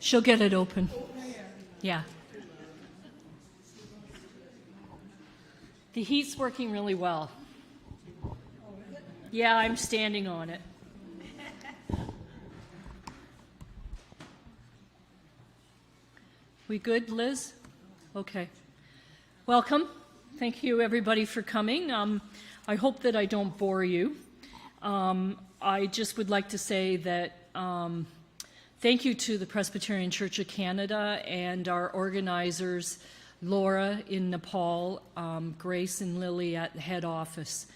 She'll get it open. Yeah. The heat's working really well. Yeah, I'm standing on it. We good, Liz? Okay. Welcome. Thank you, everybody, for coming. I hope that I don't bore you. I just would like to say that thank you to the Presbyterian Church of Canada and our organizers, Laura in Nepal, Grace and Lily at the head office.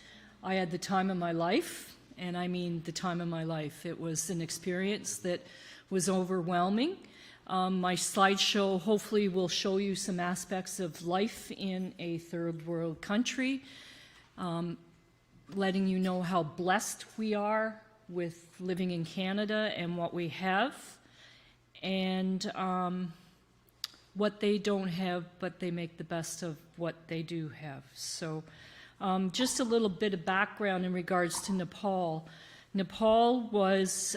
I had the time of my life, and I mean the time of my life. It was an experience that was overwhelming. My slideshow hopefully will show you some aspects of life in a third world country, letting you know how blessed we are with living in Canada and what we have, and what they don't have, but they make the best of what they do have. So just a little bit of background in regards to Nepal. Nepal was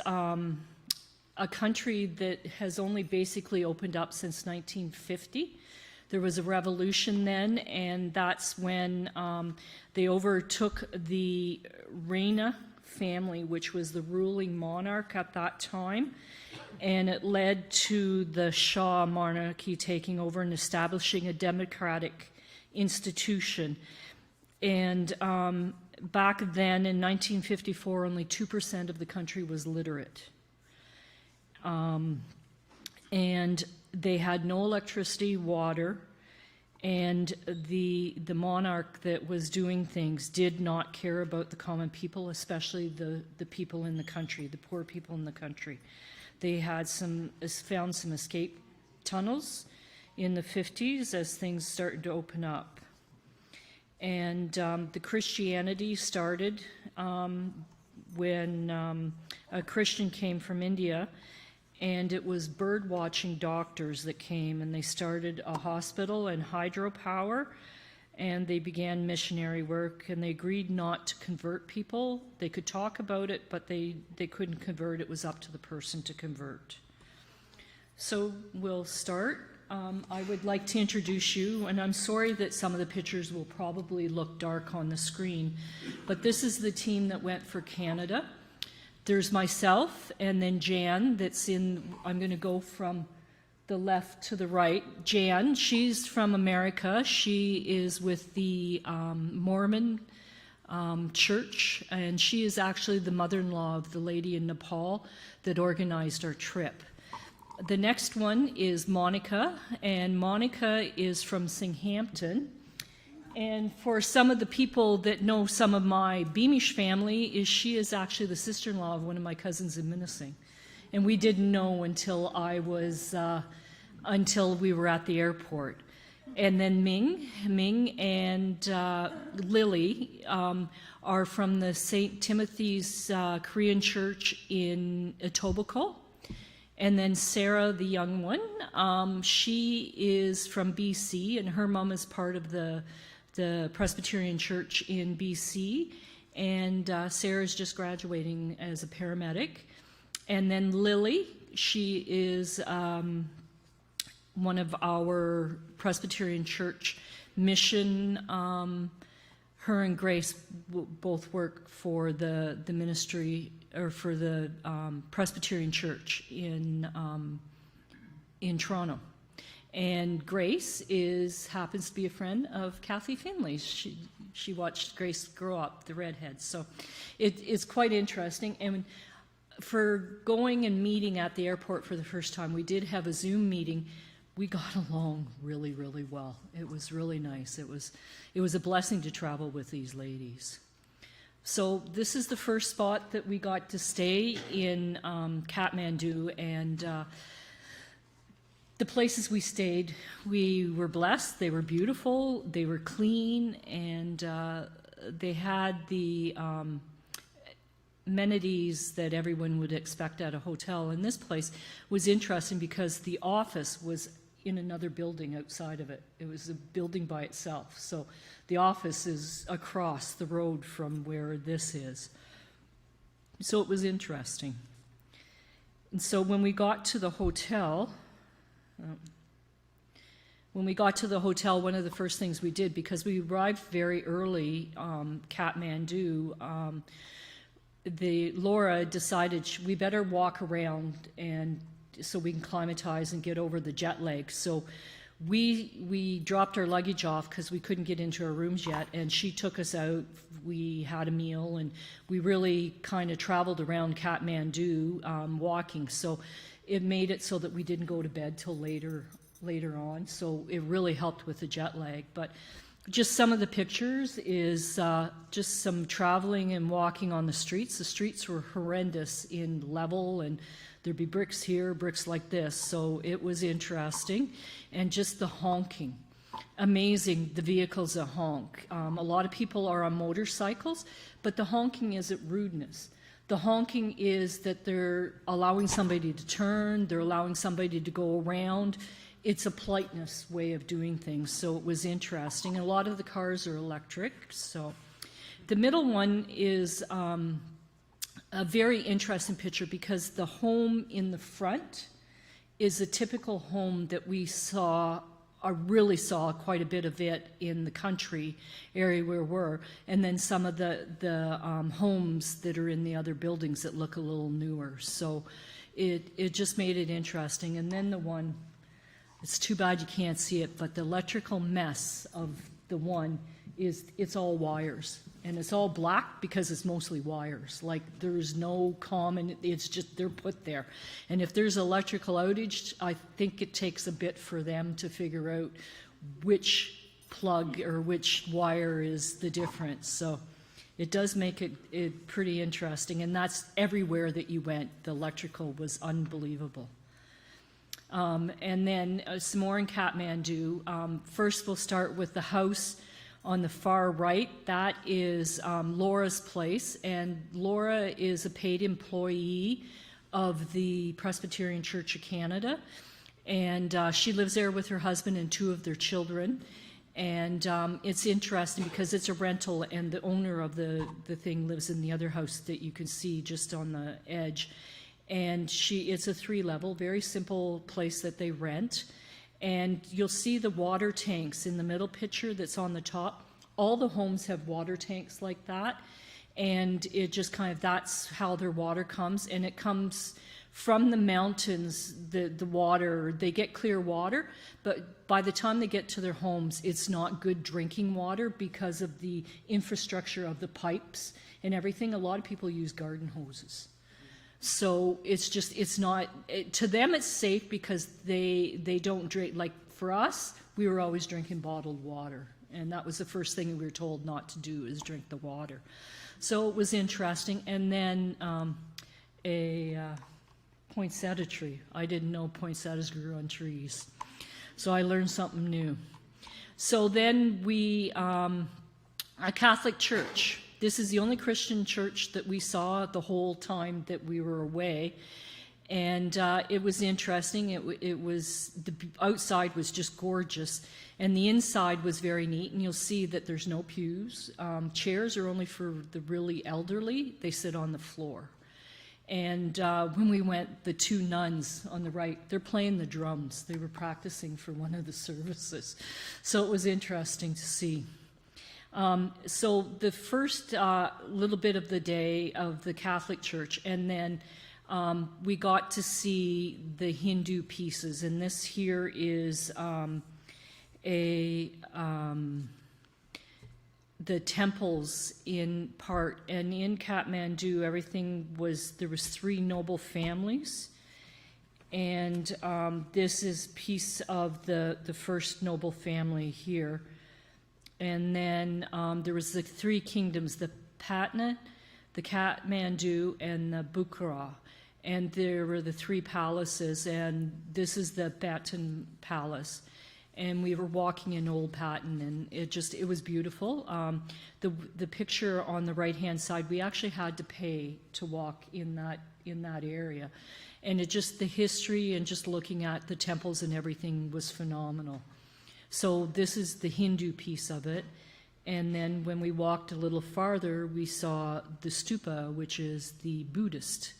a country that has only basically opened up since 1950. There was a revolution then, and that's when they overtook the Reina family, which was the ruling monarch at that time, and it led to the Shah monarchy taking over and establishing a democratic institution. And back then, in 1954, only 2% of the country was literate. And they had no electricity, water, and the monarch that was doing things did not care about the common people, especially the people in the country, the poor people in the country. They had found some escape tunnels in the 50s as things started to open up. And the Christianity started when a Christian came from India, and it was bird-watching doctors that came, and they started a hospital and hydropower, and they began missionary work, and they agreed not to convert people. They could talk about it, but they couldn't convert. It was up to the person to convert. So we'll start. I would like to introduce you, and I'm sorry that some of the pictures will probably look dark on the screen, but this is the team that went for Canada. There's myself, and then Jan, that's in, I'm going to go from the left to the right. Jan, she's from America. She is with the Mormon church, and she is actually the mother-in-law of the lady in Nepal that organized our trip. The next one is Monica, and Monica is from Singhampton. And for some of the people that know some of my Beamish family, she is actually the sister-in-law of one of my cousins in Minising. And we didn't know until until we were at the airport. And then Ming and Lily are from the St. Timothy's Korean Church in Etobicoke. And then Sarah, the young one, she is from BC, and her mom is part of the Presbyterian Church in BC, and Sarah's just graduating as a paramedic. And then Lily, she is one of our Presbyterian Church mission. Her and Grace both work for the ministry, or for the Presbyterian Church in Toronto. And Grace happens to be a friend of Kathy Finley's. She watched Grace grow up, the redhead. So it's quite interesting. And for going and meeting at the airport for the first time, we did have a Zoom meeting. We got along really, really well. It was really nice. It was a blessing to travel with these ladies. So this is the first spot that we got to stay in Kathmandu, and the places we stayed, we were blessed. They were beautiful, they were clean, and they had the amenities that everyone would expect at a hotel. And this place was interesting because the office was in another building outside of it. It was a building by itself. So the office is across the road from where this is. So it was interesting. And so when we got to the hotel, one of the first things we did, because we arrived very early, Kathmandu, Laura decided we better walk around and so we can climatize and get over the jet lag. So we dropped our luggage off because we couldn't get into our rooms yet, and she took us out. We had a meal, and we really kind of traveled around Kathmandu walking. So it made it so that we didn't go to bed till later on. So it really helped with the jet lag. But just some of the pictures is just some traveling and walking on the streets. The streets were horrendous in level, and there'd be bricks here, bricks like this. So it was interesting. And just the honking. Amazing, the vehicles that honk. A lot of people are on motorcycles, but the honking isn't rudeness. The honking is that they're allowing somebody to turn, they're allowing somebody to go around. It's a politeness way of doing things, so it was interesting. And a lot of the cars are electric. So the middle one is a very interesting picture because the home in the front is a typical home that we saw. I really saw quite a bit of it in the country area where we're, and then some of the homes that are in the other buildings that look a little newer. So it just made it interesting. And then the one, it's too bad you can't see it, but the electrical mess of the one is it's all wires. And it's all black because it's mostly wires. Like there's no common, it's just they're put there. And if there's electrical outage, I think it takes a bit for them to figure out which plug or which wire is the difference. So it does make it pretty interesting. And that's everywhere that you went. The electrical was unbelievable. And then some more in Kathmandu. First, we'll start with the house on the far right. That is Laura's place, and Laura is a paid employee of the Presbyterian Church of Canada, and she lives there with her husband and two of their children. And it's interesting because it's a rental, and the owner of the thing lives in the other house that you can see just on the edge. And it's a 3-level, very simple place that they rent. And you'll see the water tanks in the middle picture that's on the top. All the homes have water tanks like that. And it just kind of, that's how their water comes. And it comes from the mountains, the water, they get clear water. But by the time they get to their homes, it's not good drinking water because of the infrastructure of the pipes and everything. A lot of people use garden hoses. So it's just, it's not, to them it's safe because they don't drink. Like for us, we were always drinking bottled water. And that was the first thing we were told not to do, is drink the water. So it was interesting. And then a poinsettia tree. I didn't know poinsettias grew on trees. So I learned something new. So then a Catholic church. This is the only Christian church that we saw the whole time that we were away. And it was interesting. It was, the outside was just gorgeous, and the inside was very neat. And you'll see that there's no pews. Chairs are only for the really elderly. They sit on the floor. And when we went, the two nuns on the right, they're playing the drums. They were practicing for one of the services. So it was interesting to see. So the first little bit of the day of the Catholic Church, and then we got to see the Hindu pieces. And this here is the temples in part. And in Kathmandu, everything was, there was 3 noble families. And this is a piece of the first noble family here. And then there was the 3 kingdoms, the Patna, the Kathmandu, and the Bukhara. And there were the 3 palaces, and this is the Patan Palace. And we were walking in Old Patan, and it was beautiful. The picture on the right-hand side, we actually had to pay to walk in that area. And the history and just looking at the temples and everything was phenomenal. So this is the Hindu piece of it. And then when we walked a little farther, we saw the stupa, which is the Buddhist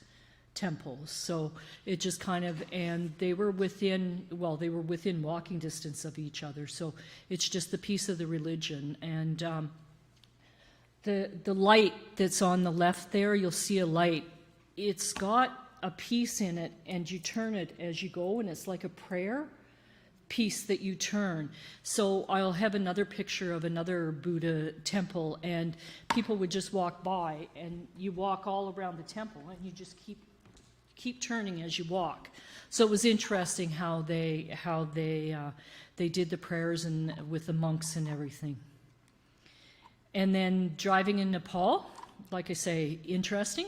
temples. So it just kind of, and they were within walking distance of each other. So it's just the piece of the religion. And the light that's on the left there, you'll see a light. It's got a piece in it, and you turn it as you go, and it's like a prayer piece that you turn. So I'll have another picture of another Buddha temple, and people would just walk by, and you walk all around the temple, and you just keep turning as you walk. So it was interesting how they did the prayers and with the monks and everything. And then driving in Nepal, like I say, interesting.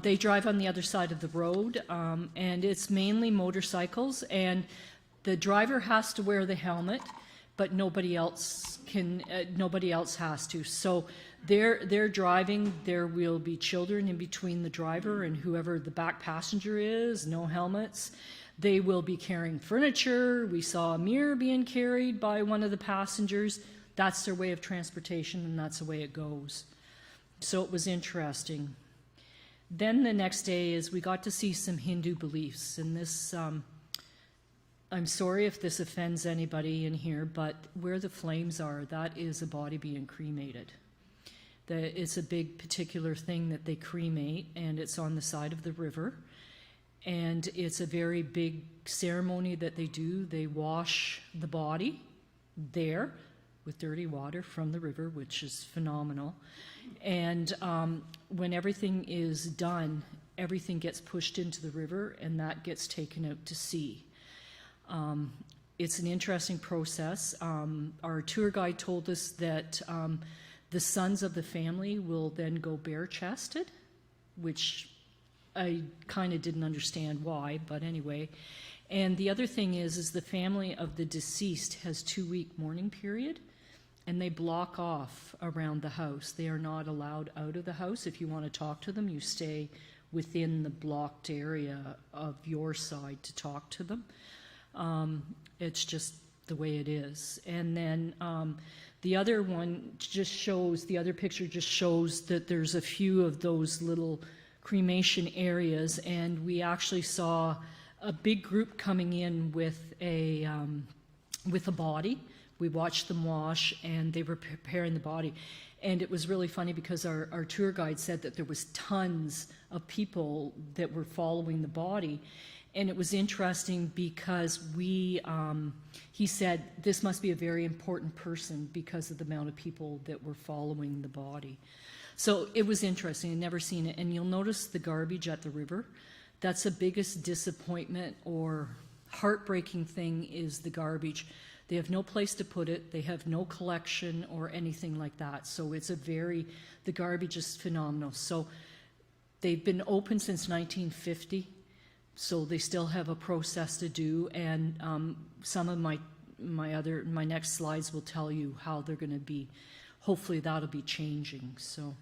They drive on the other side of the road, and it's mainly motorcycles, and the driver has to wear the helmet, but nobody else has to. So they're driving. There will be children in between the driver and whoever the back passenger is, no helmets. They will be carrying furniture. We saw a mirror being carried by one of the passengers. That's their way of transportation, and that's the way it goes. So it was interesting. Then the next day is we got to see some Hindu beliefs, and this, I'm sorry if this offends anybody in here, but where the flames are, that is a body being cremated. It's a big particular thing that they cremate, and it's on the side of the river, and it's a very big ceremony that they do. They wash the body there with dirty water from the river, which is phenomenal. And when everything is done, everything gets pushed into the river, and that gets taken out to sea. It's an interesting process. Our tour guide told us that the sons of the family will then go bare-chested, which I kind of didn't understand why, but anyway. And the other thing is the family of the deceased has 2-week mourning period, and they block off around the house. They are not allowed out of the house. If you want to talk to them, you stay within the blocked area of your side to talk to them. It's just the way it is. And then the other one just shows, the other picture just shows that there's a few of those little cremation areas, and we actually saw a big group coming in with a body. We watched them wash, and they were preparing the body. And it was really funny because our tour guide said that there was tons of people that were following the body. And it was interesting because he said this must be a very important person because of the amount of people that were following the body. So it was interesting. I'd never seen it. And you'll notice the garbage at the river. That's the biggest disappointment or heartbreaking thing is the garbage. They have no place to put it. They have no collection or anything like that. So it's the garbage is phenomenal. So they've been open since 1950. So they still have a process to do. And some of my next slides will tell you how they're going to be. Hopefully that'll be changing. So,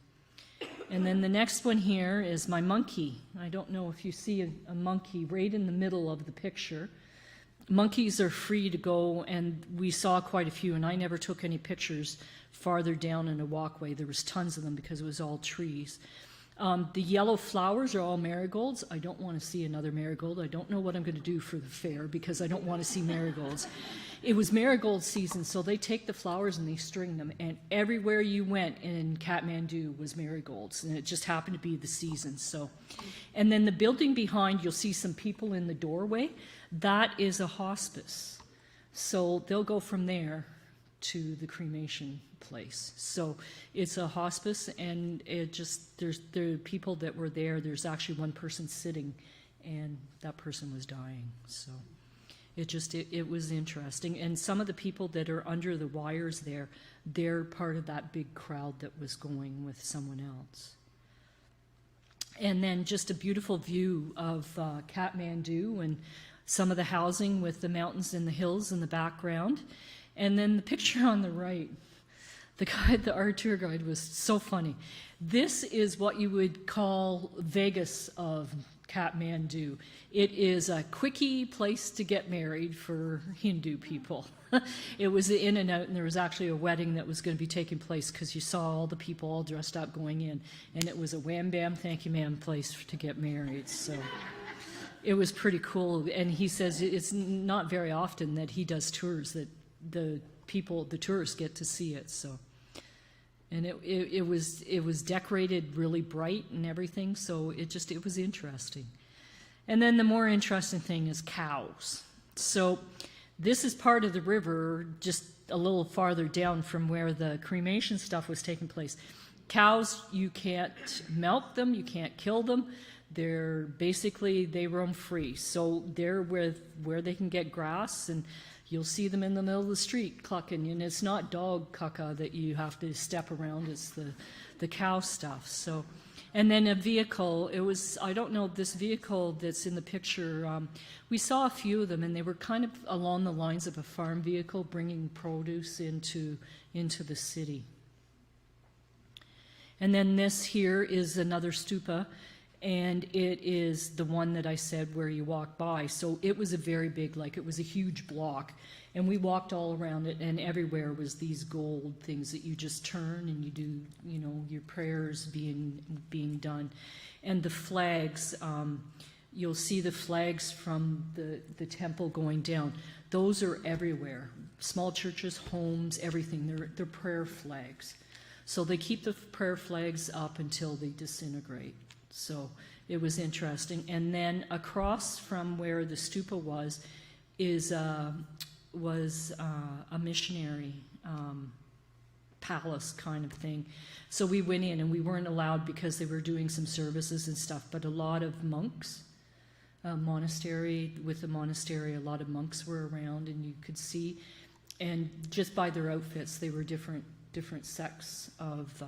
and then the next one here is my monkey. I don't know if you see a monkey right in the middle of the picture. Monkeys are free to go, and we saw quite a few, and I never took any pictures farther down in a walkway. There was tons of them because it was all trees. The yellow flowers are all marigolds. I don't want to see another marigold. I don't know what I'm going to do for the fair because I don't want to see marigolds. It was marigold season, so they take the flowers and they string them, and everywhere you went in Kathmandu was marigolds, and it just happened to be the season. So, and then the building behind, you'll see some people in the doorway. That is a hospice. So they'll go from there to the cremation place. So it's a hospice, and there are people that were there. There's actually one person sitting, and that person was dying. So it was interesting. And some of the people that are under the wires there, they're part of that big crowd that was going with someone else. And then just a beautiful view of Kathmandu and some of the housing with the mountains and the hills in the background. And then the picture on the right, our tour guide was so funny. This is what you would call Vegas of Kathmandu. It is a quickie place to get married for Hindu people. It was in and out, and there was actually a wedding that was going to be taking place because you saw all the people all dressed up going in, and it was a wham bam thank you ma'am place to get married. So it was pretty cool. And he says it's not very often that he does tours that the tourists get to see it. So, and it was decorated really bright and everything. So it was interesting. And then the more interesting thing is cows. So this is part of the river, just a little farther down from where the cremation stuff was taking place. Cows, you can't milk them, you can't kill them. They roam free. So they're where they can get grass, and you'll see them in the middle of the street clucking. And it's not dog caca that you have to step around, it's the cow stuff. So, and then a vehicle, I don't know, this vehicle that's in the picture, we saw a few of them, and they were kind of along the lines of a farm vehicle bringing produce into the city. And then this here is another stupa, and it is the one that I said where you walk by. So it was a very big, it was a huge block, and we walked all around it, and everywhere was these gold things that you just turn and you do, your prayers being done. And the flags, you'll see the flags from the temple going down. Those are everywhere. Small churches, homes, everything. They're prayer flags. So they keep the prayer flags up until they disintegrate. So it was interesting. And then across from where the stupa was a missionary palace kind of thing. So we went in, and we weren't allowed because they were doing some services and stuff, but a lot of monks, a lot of monks were around, and you could see, and just by their outfits, they were different sects of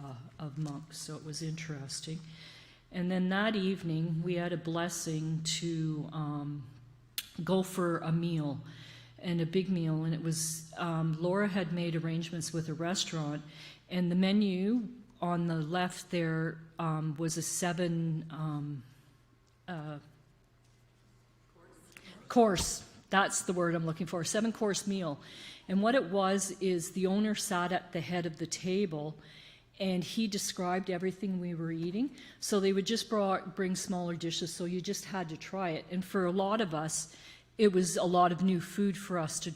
monks, so it was interesting. And then that evening, we had a blessing to go for a meal, and a big meal, and it was, Laura had made arrangements with a restaurant, and the menu on the left there was a 7 course, that's the word I'm looking for, 7-course meal. And what it was is the owner sat at the head of the table, and he described everything we were eating. So they would just bring smaller dishes, so you just had to try it. And for a lot of us, it was a lot of new food for us to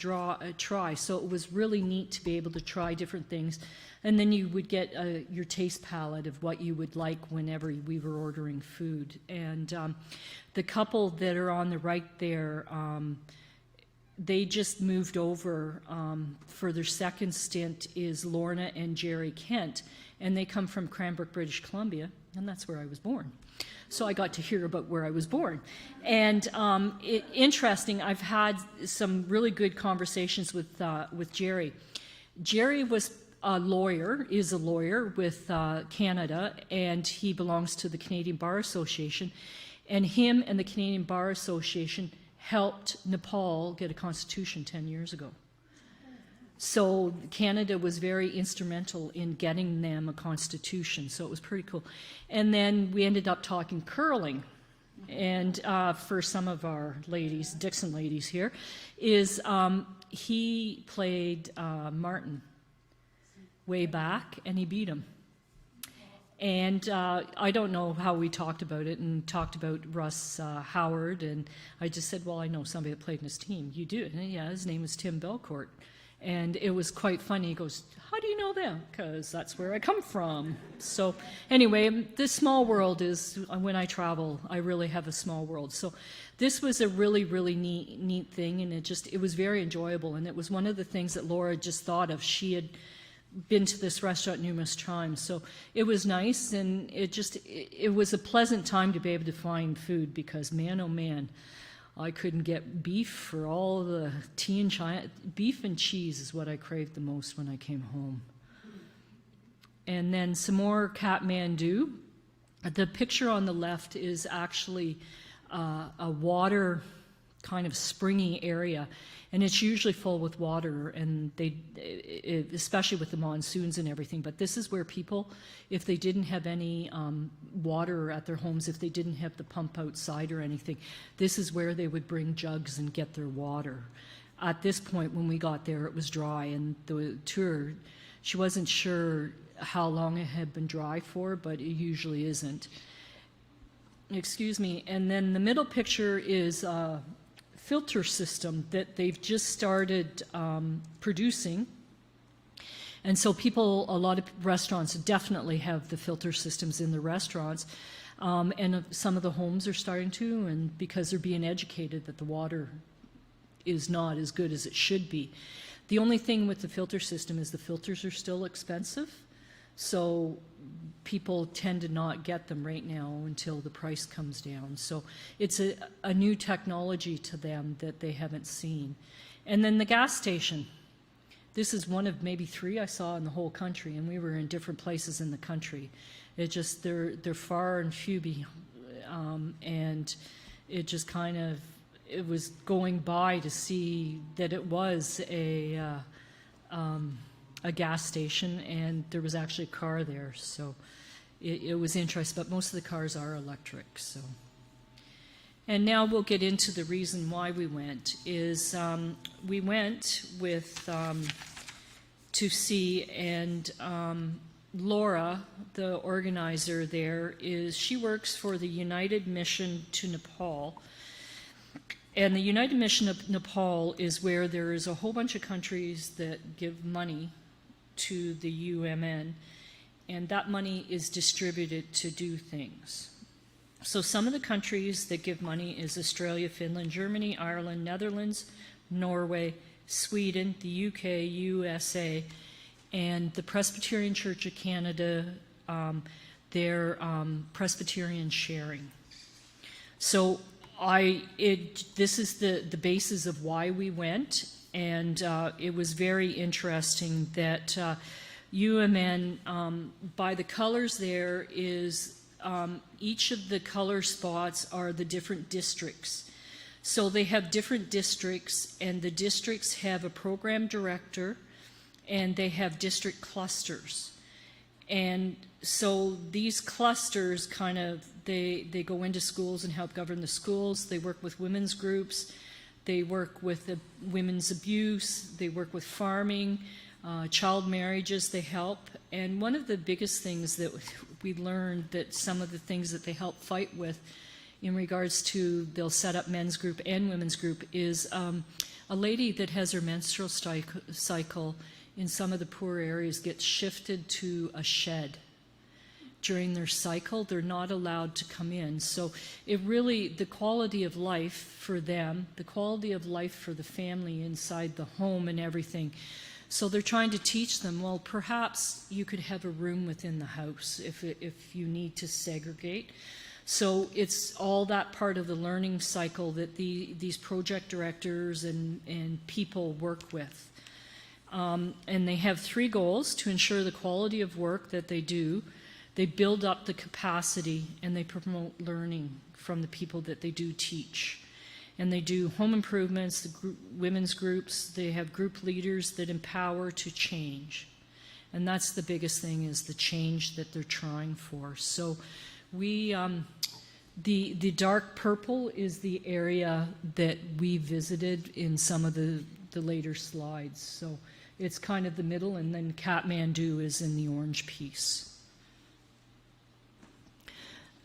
try. So it was really neat to be able to try different things. And then you would get your taste palette of what you would like whenever we were ordering food. And the couple that are on the right there, they just moved over for their second stint is Lorna and Jerry Kent, and they come from Cranbrook, British Columbia, and that's where I was born. So I got to hear about where I was born. And interesting, I've had some really good conversations with Jerry. Jerry is a lawyer with Canada, and he belongs to the Canadian Bar Association, and him and the Canadian Bar Association helped Nepal get a constitution 10 years ago. So Canada was very instrumental in getting them a constitution, so it was pretty cool. And then we ended up talking curling. And for some of our ladies, Dixon ladies here, is he played Martin way back, and he beat him. And I don't know how we talked about it, and talked about Russ Howard, and I just said, well, I know somebody that played in his team. You do? And yeah, his name is Tim Belcourt. And it was quite funny. He goes, how do you know them? Because that's where I come from. So anyway, this small world is, when I travel, I really have a small world. So this was a really, really neat thing, and it was very enjoyable. And it was one of the things that Laura just thought of. She had been to this restaurant numerous times, so it was nice, and it was a pleasant time to be able to find food, because man, oh man, I couldn't get beef for all the tea in China. Beef and cheese is what I craved the most when I came home. And then some more Kathmandu. The picture on the left is actually a water kind of springy area, and it's usually full with water, and especially with the monsoons and everything. But this is where people, if they didn't have any water at their homes, if they didn't have the pump outside or anything, this is where they would bring jugs and get their water. At this point, when we got there, it was dry, and the tour, she wasn't sure how long it had been dry for, but it usually isn't. Excuse me. And then the middle picture is a filter system that they've just started producing. And so people, a lot of restaurants definitely have the filter systems in the restaurants. And some of the homes are starting to, and because they're being educated that the water is not as good as it should be. The only thing with the filter system is the filters are still expensive. So people tend to not get them right now until the price comes down. So it's a new technology to them that they haven't seen. And then the gas station. This is one of maybe 3 I saw in the whole country, and we were in different places in the country. It just, they're far and few and it just kind of, it was going by to see that it was a gas station, and there was actually a car there, so it was interesting, but most of the cars are electric. So, and now we'll get into the reason why we went. Is we went with to see, and Laura, the organizer there, she works for the United Mission to Nepal. And the United Mission of Nepal is where there is a whole bunch of countries that give money to the UMN, and that money is distributed to do things. So some of the countries that give money is Australia, Finland, Germany, Ireland, Netherlands, Norway, Sweden, the UK, USA, and the Presbyterian Church of Canada, their Presbyterian sharing. So this is the basis of why we went, and it was very interesting that UMN, by the colors there, is each of the color spots are the different districts. So they have different districts, and the districts have a program director, and they have district clusters. And so these clusters kind of, they go into schools and help govern the schools. They work with women's groups. They work with women's abuse. They work with farming, child marriages they help. And one of the biggest things that we learned, that some of the things that they help fight with in regards to, they'll set up men's group and women's group, is a lady that has her menstrual cycle in some of the poor areas gets shifted to a shed. During their cycle, they're not allowed to come in. So it really, the quality of life for them, the quality of life for the family inside the home and everything. So they're trying to teach them, well, perhaps you could have a room within the house if you need to segregate. So it's all that part of the learning cycle that these project directors and people work with. And they have 3 goals: to ensure the quality of work that they do, they build up the capacity, and they promote learning from the people that they do teach. And they do home improvements, the women's groups, they have group leaders that empower to change. And that's the biggest thing, is the change that they're trying for. So we, the dark purple is the area that we visited in some of the later slides. So it's kind of the middle, and then Kathmandu is in the orange piece.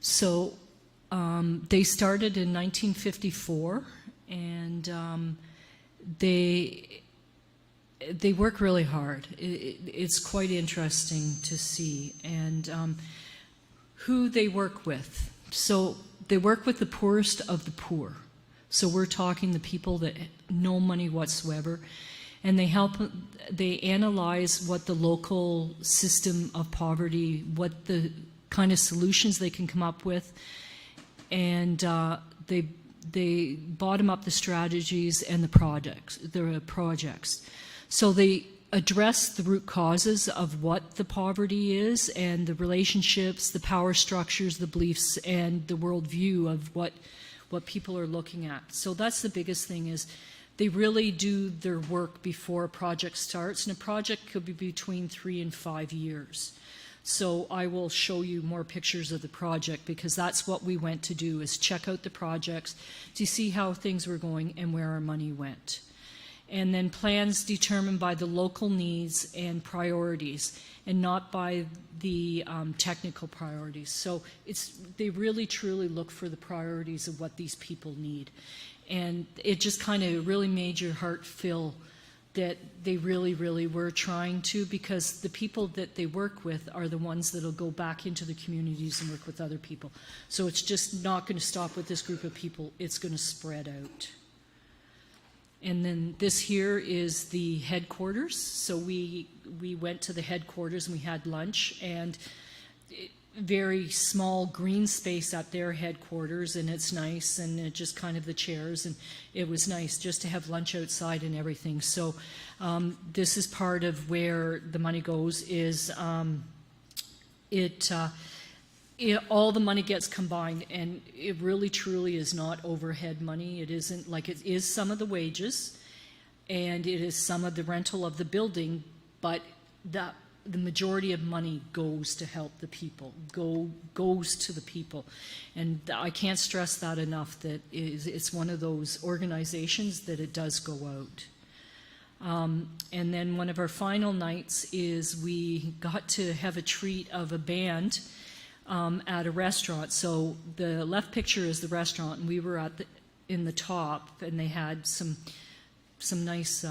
So they started in 1954, and they work really hard. It's quite interesting to see, and who they work with. So they work with the poorest of the poor. So we're talking the people that no money whatsoever. And they analyze what the local system of poverty, what the kind of solutions they can come up with, and they bottom up the strategies and the projects. So they address the root causes of what the poverty is, and the relationships, the power structures, the beliefs, and the worldview of what what people are looking at. So that's the biggest thing, is they really do their work before a project starts, and a project could be between 3 and 5 years. So I will show you more pictures of the project, because that's what we went to do, is check out the projects to see how things were going and where our money went. And then plans determined by the local needs and priorities, and not by the technical priorities. So they really truly look for the priorities of what these people need. And it just kind of really made your heart feel that they really, really were trying to, because the people that they work with are the ones that will go back into the communities and work with other people. So it's just not going to stop with this group of people. It's going to spread out. And then this here is the headquarters. So we went to the headquarters and we had lunch, and very small green space at their headquarters, and it's nice, and it just kind of the chairs, and it was nice just to have lunch outside and everything. So this is part of where the money goes, is all the money gets combined, and it really truly is not overhead money. It isn't like, it is some of the wages and it is some of the rental of the building, but the majority of money goes to help the people, goes to the people. And I can't stress that enough, that it's one of those organizations that it does go out. And then one of our final nights is we got to have a treat of a band at a restaurant. So the left picture is the restaurant, and we were in the top, and they had some nice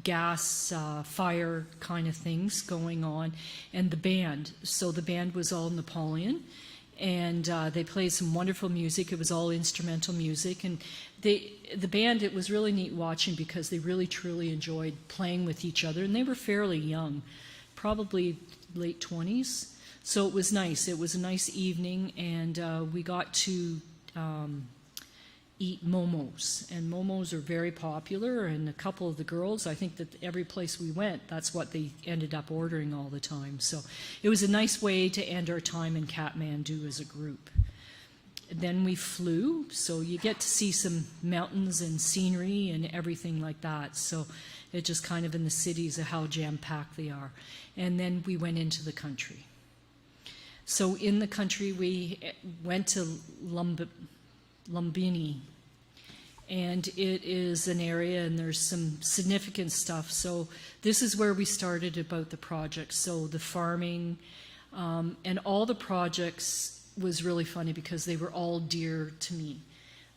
gas fire kind of things going on, and the band. So the band was all Napoleon, and they played some wonderful music. It was all instrumental music, and the band, it was really neat watching, because they really truly enjoyed playing with each other, and they were fairly young, probably late 20s. So it was nice. It was a nice evening, and we got to eat momos, and momos are very popular, and a couple of the girls, I think that every place we went, that's what they ended up ordering all the time. So it was a nice way to end our time in Kathmandu as a group. Then we flew, so you get to see some mountains and scenery and everything like that. So it just kind of in the cities of how jam-packed they are. And then we went into the country. So in the country, we went to Lumbini, and it is an area, and there's some significant stuff. So this is where we started about the project. So the farming and all the projects was really funny, because they were all dear to me.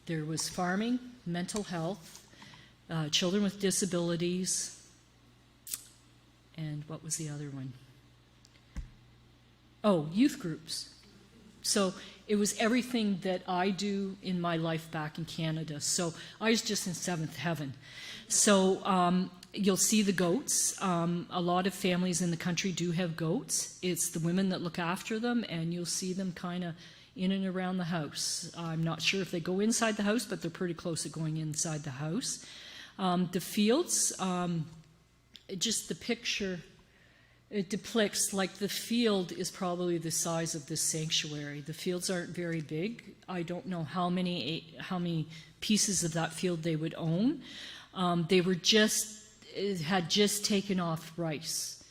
There was farming, mental health, children with disabilities, and what was the other one? Oh, youth groups. So it was everything that I do in my life back in Canada. So I was just in seventh heaven. So you'll see the goats. A lot of families in the country do have goats. It's the women that look after them, and you'll see them kind of in and around the house. I'm not sure if they go inside the house, but they're pretty close to going inside the house. The fields, just the picture, it depicts, like, the field is probably the size of this sanctuary. The fields aren't very big. I don't know how many pieces of that field they would own. They had just taken off rice.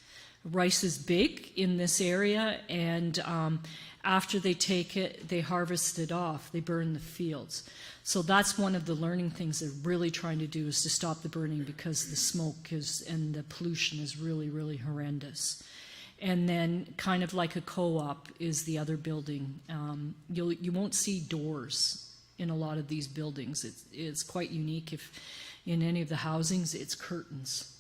Rice is big in this area, and after they take it, they harvest it off. They burn the fields. So that's one of the learning things they're really trying to do, is to stop the burning, because the smoke and the pollution is really, really horrendous. And then kind of like a co-op is the other building. You won't see doors in a lot of these buildings. It's quite unique. If in any of the housings, it's curtains.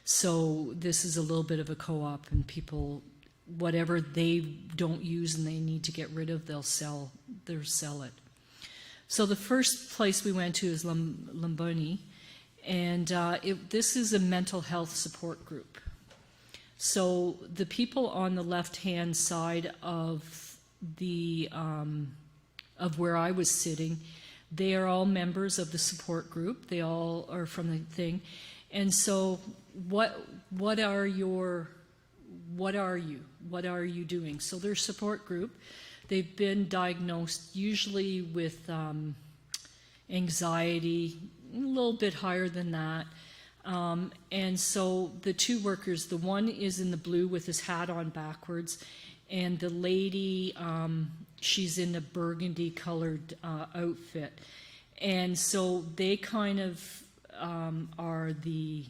So this is a little bit of a co-op, and people, whatever they don't use and they need to get rid of, they'll sell it. So the first place we went to is Lumbini, and this is a mental health support group. So the people on the left-hand side of where I was sitting, they are all members of the support group. They all are from the thing. And so what are you doing? So their support group, they've been diagnosed usually with anxiety, a little bit higher than that. And so the two workers, the one is in the blue with his hat on backwards, and the lady, she's in a burgundy colored outfit. And so they kind of are the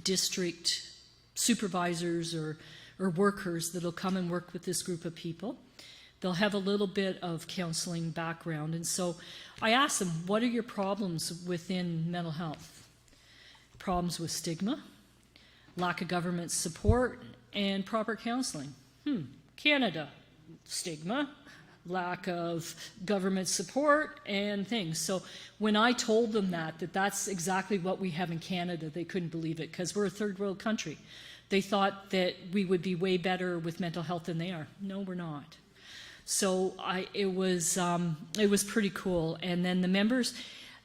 district supervisors or workers that'll come and work with this group of people. They'll have a little bit of counseling background. And so I asked them, what are your problems within mental health? Problems with stigma, lack of government support, and proper counseling. Canada, stigma, lack of government support, and things. So when I told them that's exactly what we have in Canada, they couldn't believe it, because we're a third world country. They thought that we would be way better with mental health than they are. No, we're not. So it was pretty cool. And then the members,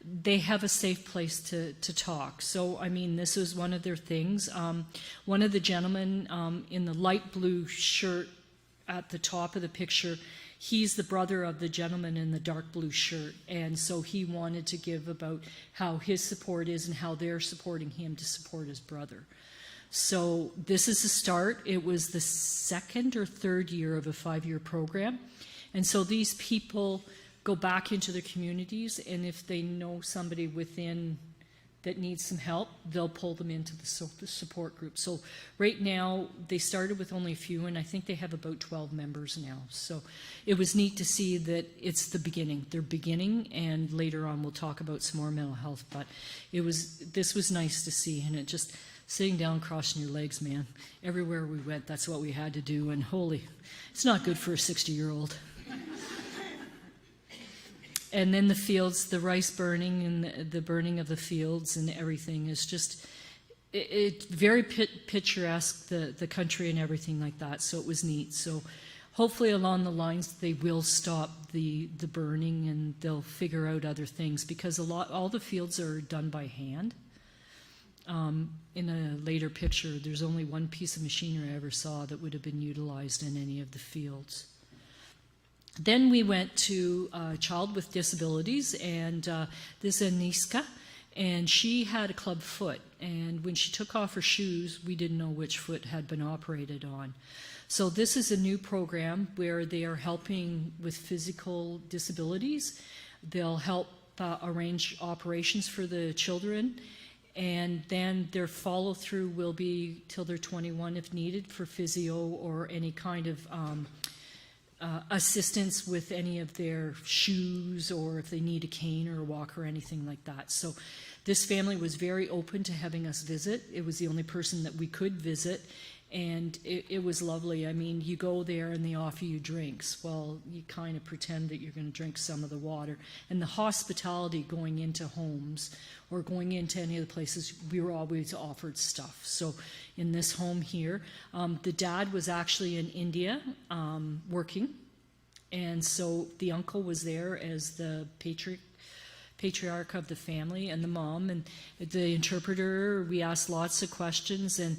they have a safe place to talk. So, I mean, this was one of their things. One of the gentlemen in the light blue shirt at the top of the picture, he's the brother of the gentleman in the dark blue shirt. And so he wanted to give about how his support is and how they're supporting him to support his brother. So this is a start. It was the second or third year of a 5-year program. And so these people go back into their communities, and if they know somebody within that needs some help, they'll pull them into the support group. So right now, they started with only a few, and I think they have about 12 members now. So it was neat to see that it's the beginning. They're beginning, and later on we'll talk about some more mental health. But this was nice to see, and it just sitting down, crossing your legs, man. Everywhere we went, that's what we had to do, and holy, it's not good for a 60-year-old. And then the fields, the rice burning and the burning of the fields and everything is just, it's very picturesque, the country and everything like that. So it was neat. So hopefully along the lines they will stop the burning, and they'll figure out other things, because all the fields are done by hand. In a later picture, there's only one piece of machinery I ever saw that would have been utilized in any of the fields. Then we went to a child with disabilities, and this is Aniska, and she had a club foot, and when she took off her shoes, we didn't know which foot had been operated on. So this is a new program where they are helping with physical disabilities. They'll help arrange operations for the children, and then their follow-through will be till they're 21 if needed for physio or any kind of assistance with any of their shoes, or if they need a cane or a walker or anything like that. So this family was very open to having us visit. It was the only person that we could visit, and it was lovely. I mean, you go there and they offer you drinks. Well, you kind of pretend that you're going to drink some of the water. And the hospitality going into homes or going into any of the places, we were always offered stuff. So in this home here, the dad was actually in India working, and so the uncle was there as the patriarch of the family, and the mom and the interpreter. We asked lots of questions, and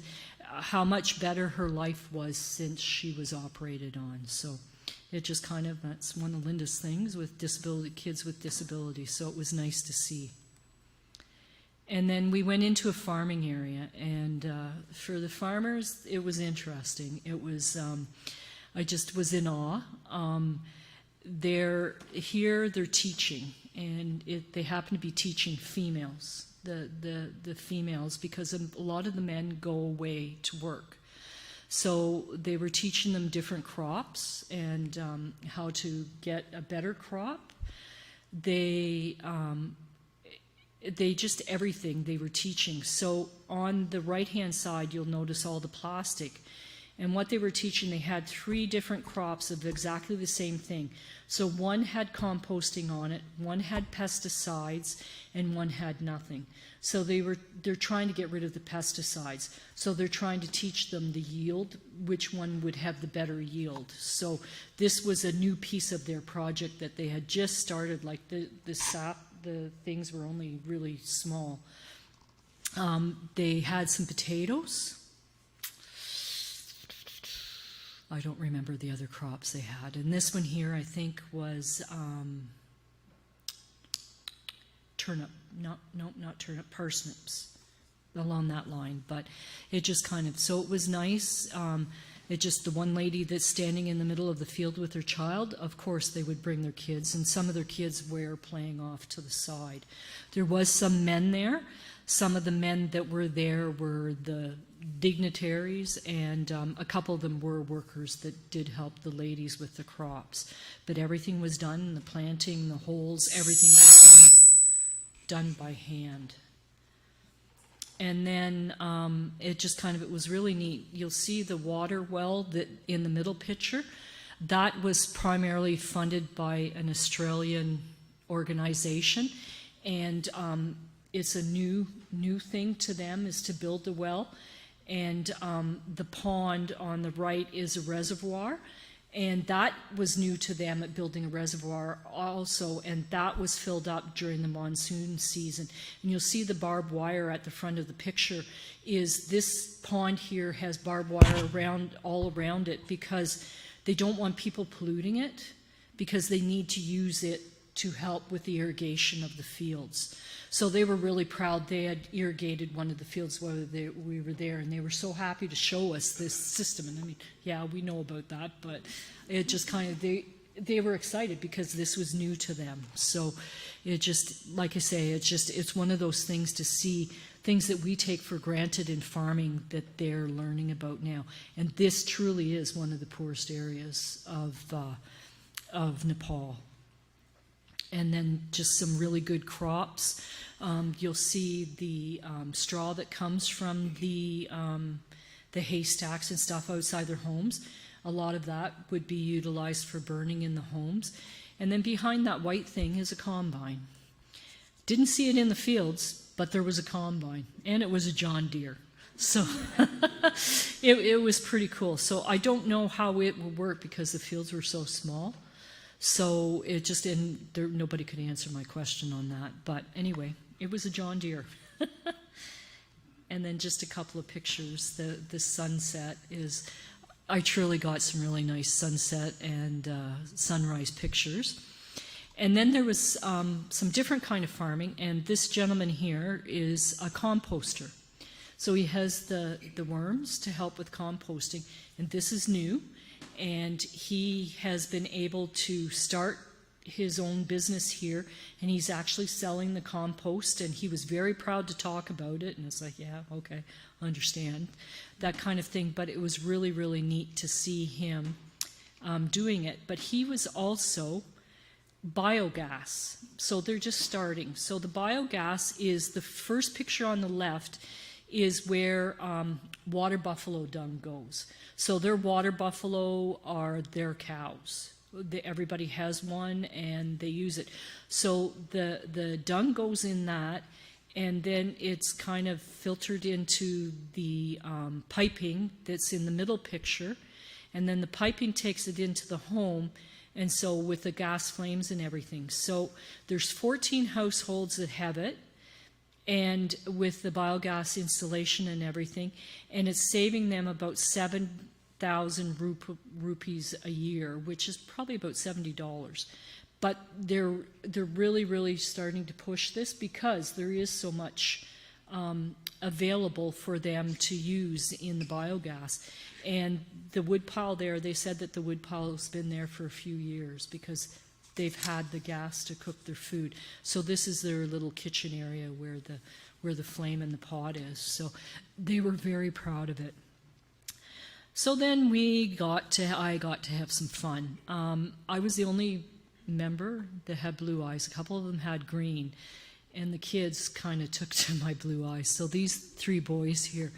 how much better her life was since she was operated on. So it just kind of, that's one of Linda's things with disability, kids with disabilities. So it was nice to see. And then we went into a farming area, and for the farmers, it was interesting. It was, I just was in awe. They're teaching, and they happen to be teaching females, the females, because a lot of the men go away to work. So they were teaching them different crops and how to get a better crop. They just everything they were teaching. So on the right-hand side, you'll notice all the plastic. And what they were teaching, they had 3 different crops of exactly the same thing. So one had composting on it, one had pesticides, and one had nothing. So they're trying to get rid of the pesticides. So they're trying to teach them the yield, which one would have the better yield. So this was a new piece of their project that they had just started, like the things were only really small. They had some potatoes. I don't remember the other crops they had. And this one here, I think, was parsnips along that line. But it just kind of, so it was nice. It just, the one lady that's standing in the middle of the field with her child, of course they would bring their kids, and some of their kids were playing off to the side. There was some men there. Some of the men that were there were the dignitaries, and a couple of them were workers that did help the ladies with the crops. But everything was done, the planting, the holes, everything was done by hand. And then it just kind of, it was really neat. You'll see the water well that in the middle picture. That was primarily funded by an Australian organization. And it's a new thing to them, is to build the well. And the pond on the right is a reservoir. And that was new to them, at building a reservoir also, and that was filled up during the monsoon season. And you'll see the barbed wire at the front of the picture. Is this pond here has barbed wire all around it, because they don't want people polluting it, because they need to use it to help with the irrigation of the fields. So they were really proud. They had irrigated one of the fields while we were there, and they were so happy to show us this system. And I mean, yeah, we know about that, but it just kind of, they were excited because this was new to them. So it just, like I say, it's one of those things to see things that we take for granted in farming that they're learning about now. And this truly is one of the poorest areas of Nepal. And then just some really good crops. You'll see the straw that comes from the haystacks and stuff outside their homes. A lot of that would be utilized for burning in the homes. And then behind that white thing is a combine. Didn't see it in the fields, but there was a combine, and it was a John Deere. So it was pretty cool. So I don't know how it will work because the fields were so small. So it just, nobody could answer my question on that. But anyway, it was a John Deere. And then just a couple of pictures. The sunset is, I truly got some really nice sunset and sunrise pictures. And then there was some different kind of farming. And this gentleman here is a composter. So he has the worms to help with composting. And this is new. And he has been able to start his own business here, and he's actually selling the compost, and he was very proud to talk about it, and it's like, yeah, okay, understand, that kind of thing. But it was really, really neat to see him doing it. But he was also biogas, so they're just starting. So the biogas is, the first picture on the left is where water buffalo dung goes. So their water buffalo are their cows. Everybody has one and they use it. So the dung goes in that, and then it's kind of filtered into the piping that's in the middle picture, and then the piping takes it into the home, and so with the gas flames and everything. So there's 14 households that have it, and with the biogas installation and everything, and it's saving them about 7,000 rupees a year, which is probably about $70. But they're really, really starting to push this because there is so much available for them to use in the biogas. And the wood pile there, they said that the wood pile has been there for a few years because they've had the gas to cook their food. So this is their little kitchen area where the flame in the pot is. So they were very proud of it. So then I got to have some fun. I was the only member that had blue eyes. A couple of them had green, and the kids kind of took to my blue eyes. So these three boys here,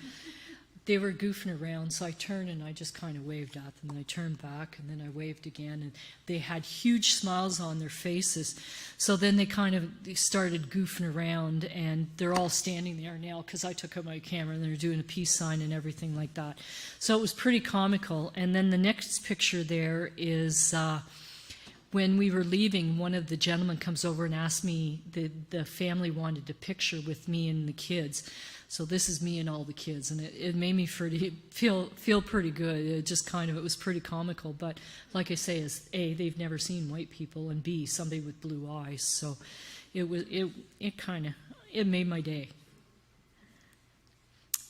they were goofing around, so I turned and I just kind of waved at them, and I turned back and then I waved again, and they had huge smiles on their faces. So then they started goofing around, and they're all standing there now because I took out my camera and they're doing a peace sign and everything like that. So it was pretty comical. And then the next picture there is when we were leaving, one of the gentlemen comes over and asked me, the family wanted a picture with me and the kids. So this is me and all the kids, and it made me feel pretty good. It was pretty comical. But like I say, is A, they've never seen white people, and B, somebody with blue eyes. So it made my day.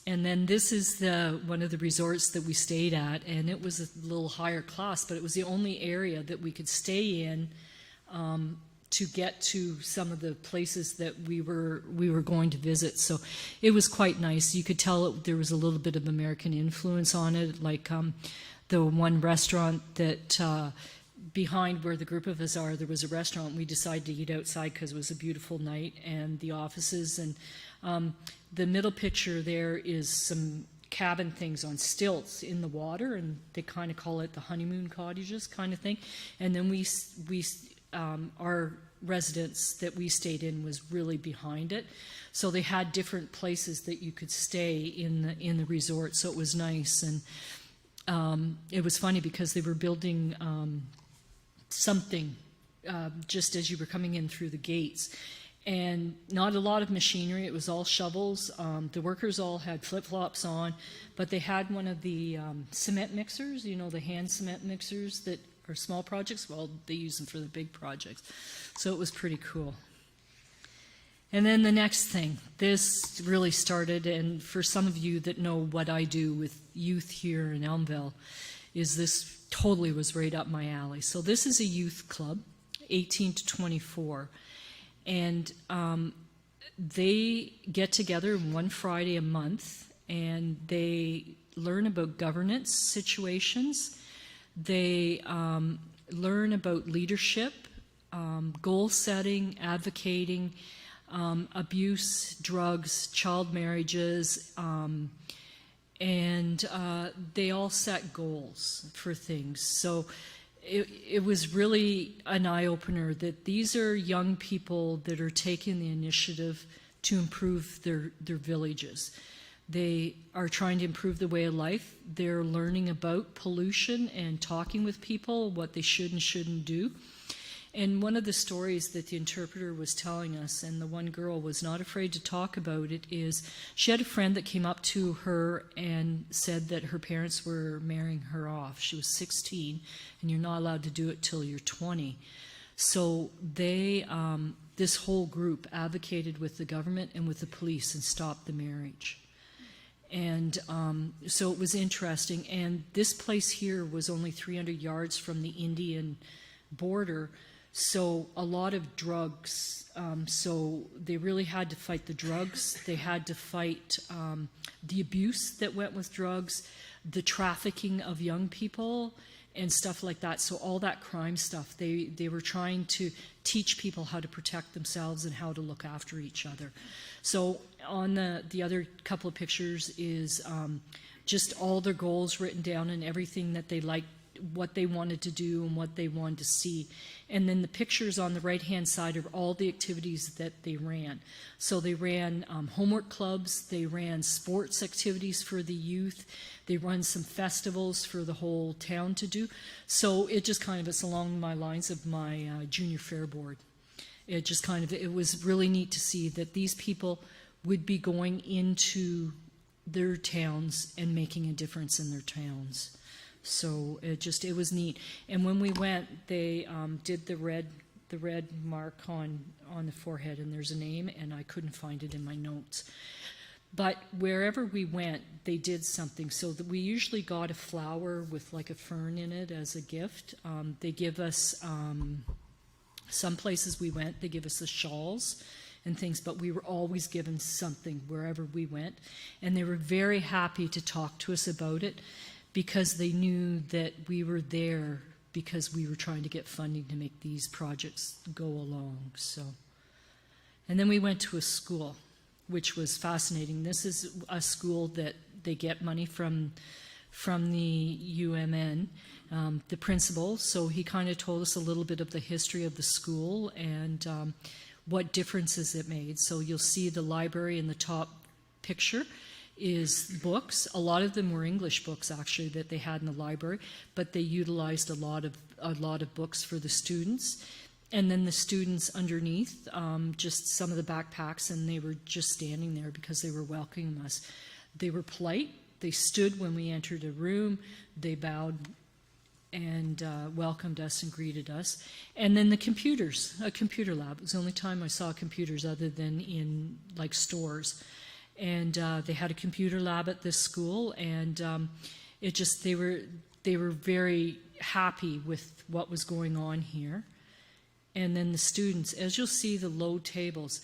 And then this is one of the resorts that we stayed at, and it was a little higher class, but it was the only area that we could stay in to get to some of the places that we were going to visit. So it was quite nice. You could tell there was a little bit of American influence on it, like the one restaurant that behind where the group of us are, there was a restaurant. We decided to eat outside because it was a beautiful night, and the offices. And the middle picture there is some cabin things on stilts in the water, and they kind of call it the honeymoon cottages kind of thing. And then our residence that we stayed in was really behind it, so they had different places that you could stay in the resort. So it was nice, and it was funny because they were building something just as you were coming in through the gates, and not a lot of machinery. It was all shovels. The workers all had flip-flops on, but they had one of the cement mixers, the hand cement mixers that are small projects. Well, they use them for the big projects. So it was pretty cool. And then the next thing, this really started, and for some of you that know what I do with youth here in Elmvale, is this totally was right up my alley. So this is a youth club, 18 to 24. And they get together one Friday a month, and they learn about governance situations. They learn about leadership, goal setting, advocating, abuse, drugs, child marriages, and they all set goals for things. So it was really an eye-opener that these are young people that are taking the initiative to improve their villages. They are trying to improve the way of life. They're learning about pollution and talking with people, what they should and shouldn't do. And one of the stories that the interpreter was telling us, and the one girl was not afraid to talk about it, is she had a friend that came up to her and said that her parents were marrying her off. She was 16, and you're not allowed to do it till you're 20. So they, this whole group advocated with the government and with the police and stopped the marriage. And so it was interesting. And this place here was only 300 yards from the Indian border, so a lot of drugs. So they really had to fight the drugs. They had to fight the abuse that went with drugs, the trafficking of young people, and stuff like that. So all that crime stuff, they were trying to teach people how to protect themselves and how to look after each other. So on the other couple of pictures is just all their goals written down and everything that they liked, what they wanted to do and what they wanted to see. And then the pictures on the right-hand side are all the activities that they ran. So they ran homework clubs, they ran sports activities for the youth, they run some festivals for the whole town to do. So it just kind of, it's along my lines of my junior fair board. It just kind of, it was really neat to see that these people would be going into their towns and making a difference in their towns. So it was neat. And when we went, they did the red mark on the forehead, and there's a name, and I couldn't find it in my notes. But wherever we went, they did something. So that we usually got a flower with like a fern in it as a gift. They give us, some places we went, they give us the shawls and things, but we were always given something wherever we went. And they were very happy to talk to us about it, because they knew that we were there because we were trying to get funding to make these projects go along. So, and then we went to a school, which was fascinating. This is a school that they get money from the UMN, the principal. So he kind of told us a little bit of the history of the school and what differences it made. So you'll see the library in the top picture is books. A lot of them were English books, actually, that they had in the library, but they utilized a lot of books for the students. And then the students underneath, just some of the backpacks, and they were just standing there because they were welcoming us. They were polite. They stood when we entered a room. They bowed and welcomed us and greeted us. And then the computers, a computer lab. It was the only time I saw computers other than in like stores. And they had a computer lab at this school, and they were very happy with what was going on here. And then the students, as you'll see, the load tables,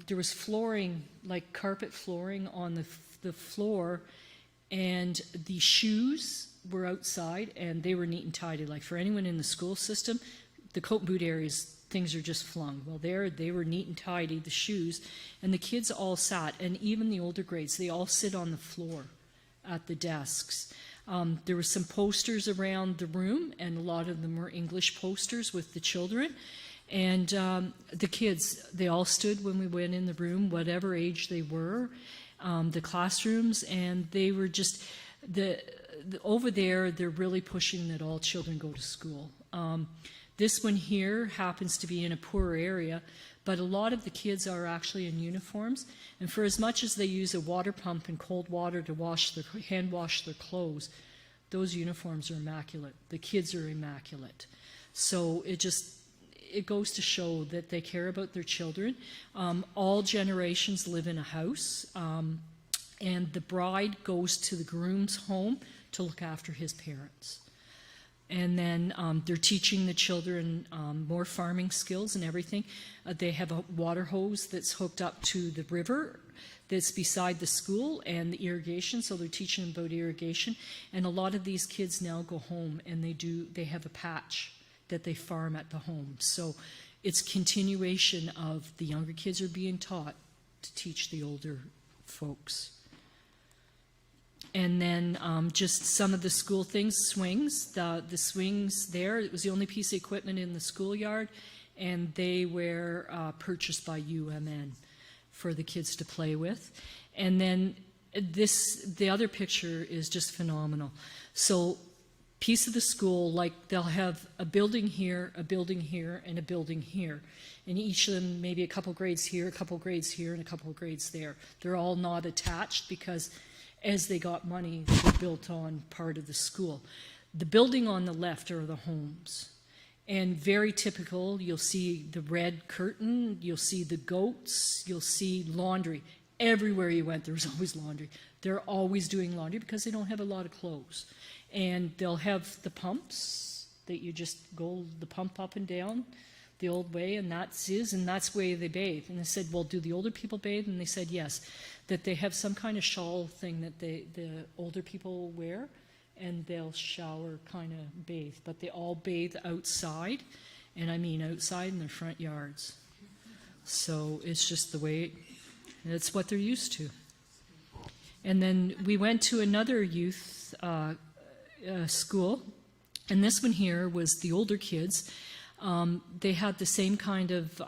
there was flooring, like carpet flooring on the floor, and the shoes were outside, and they were neat and tidy. Like for anyone in the school system, the coat and boot areas, things are just flung. Well, they were neat and tidy, the shoes, and the kids all sat, and even the older grades, they all sit on the floor at the desks. There were some posters around the room, and a lot of them were English posters with the children. And the kids, they all stood when we went in the room, whatever age they were, the classrooms, and they were just, over there, they're really pushing that all children go to school. This one here happens to be in a poor area, but a lot of the kids are actually in uniforms, and for as much as they use a water pump and cold water to hand wash their clothes, those uniforms are immaculate. The kids are immaculate. So it goes to show that they care about their children. All generations live in a house, and the bride goes to the groom's home to look after his parents. And then they're teaching the children more farming skills and everything. They have a water hose that's hooked up to the river that's beside the school, and the irrigation, so they're teaching them about irrigation. And a lot of these kids now go home, and they have a patch that they farm at the home. So it's continuation of the younger kids are being taught to teach the older folks. And then just some of the school things, swings, the swings there, it was the only piece of equipment in the schoolyard, and they were purchased by UMN for the kids to play with. And then the other picture is just phenomenal. So piece of the school, like they'll have a building here, and a building here. And each of them, maybe a couple grades here, a couple grades here, and a couple of grades there. They're all not attached because as they got money, they built on part of the school. The building on the left are the homes. And very typical, you'll see the red curtain, you'll see the goats, you'll see laundry. Everywhere you went, there was always laundry. They're always doing laundry because they don't have a lot of clothes. And they'll have the pumps that you just go the pump up and down the old way, and that's the way they bathe. And they said, well, do the older people bathe? And they said yes, that they have some kind of shawl thing that the older people wear, and they'll shower, kind of bathe. But they all bathe outside, and I mean outside in their front yards. So it's just the way, it's what they're used to. And then we went to another youth school, and this one here was the older kids. They had the same kind of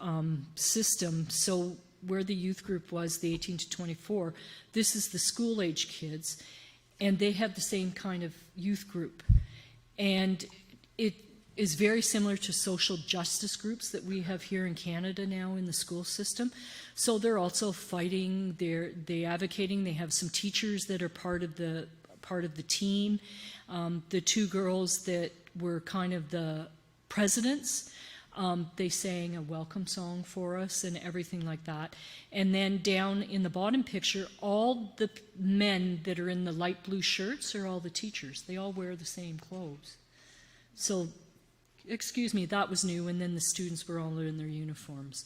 system. So where the youth group was, the 18 to 24, this is the school-age kids, and they have the same kind of youth group. And it is very similar to social justice groups that we have here in Canada now in the school system. So they're also fighting, they're advocating, they have some teachers that are part of the team. The two girls that were kind of the presidents, they sang a welcome song for us and everything like that. And then down in the bottom picture, all the men that are in the light blue shirts are all the teachers. They all wear the same clothes. So, excuse me, that was new, and then the students were all in their uniforms.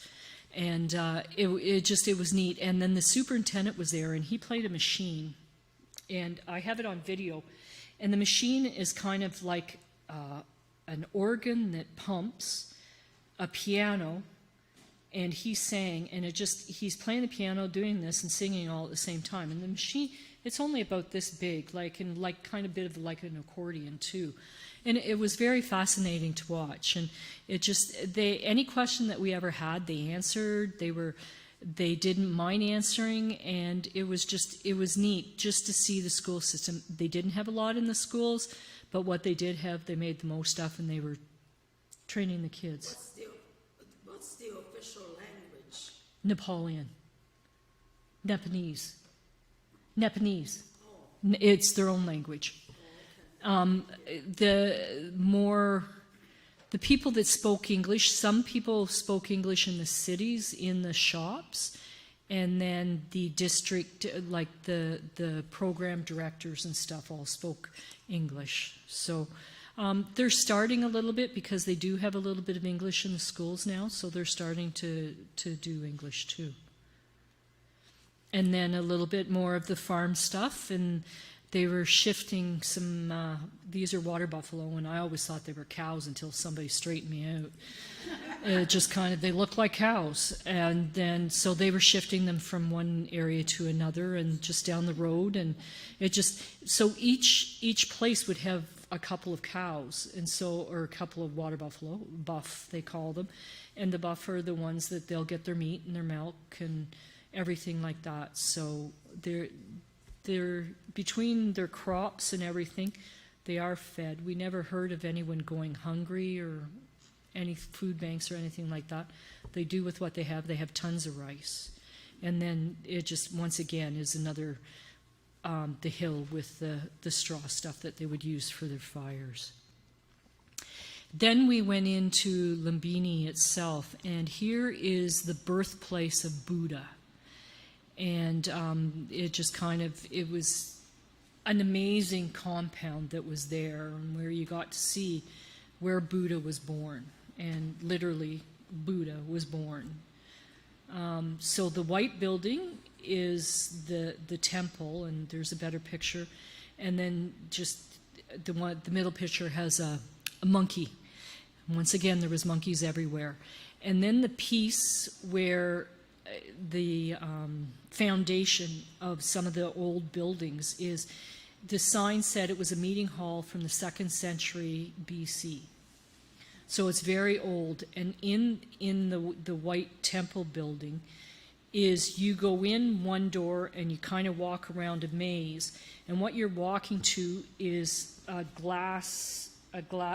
And it was neat. And then the superintendent was there, and he played a machine. And I have it on video. And the machine is kind of like an organ that pumps, a piano, and he sang, and he's playing the piano, doing this, and singing all at the same time. And the machine, it's only about this big, kind of bit of like an accordion too. And it was very fascinating to watch. And any question that we ever had, they answered. They didn't mind answering, and it was neat just to see the school system. They didn't have a lot in the schools, but what they did have, they made the most of, and they were training the kids. What's the official language? Nepalian. Nepalese. Oh. It's their own language. The people that spoke English, some people spoke English in the cities, in the shops, and then the district, like the program directors and stuff all spoke English. So they're starting a little bit because they do have a little bit of English in the schools now, so they're starting to do English too. And then a little bit more of the farm stuff, and they were shifting some, these are water buffalo, and I always thought they were cows until somebody straightened me out. It just kind of, they look like cows. And then, so they were shifting them from one area to another and just down the road. And it just, so each place would have a couple of cows, and so, or a couple of water buffalo, buff they call them. And the buff are the ones that they'll get their meat and their milk and everything like that. So they're between their crops and everything, they are fed. We never heard of anyone going hungry or any food banks or anything like that. They do with what they have. They have tons of rice. And then it just, once again, is another, the hill with the straw stuff that they would use for their fires. Then we went into Lumbini itself, and here is the birthplace of Buddha. And it just kind of, it was an amazing compound that was there, and where you got to see where Buddha was born. And literally, Buddha was born. So the white building is the temple, and there's a better picture. And then just the middle picture has a monkey. Once again, there was monkeys everywhere. And then the piece where the foundation of some of the old buildings is, the sign said it was a meeting hall from the 2nd century BC. So it's very old. And in the white temple building is, you go in one door and you kind of walk around a maze, and what you're walking to is a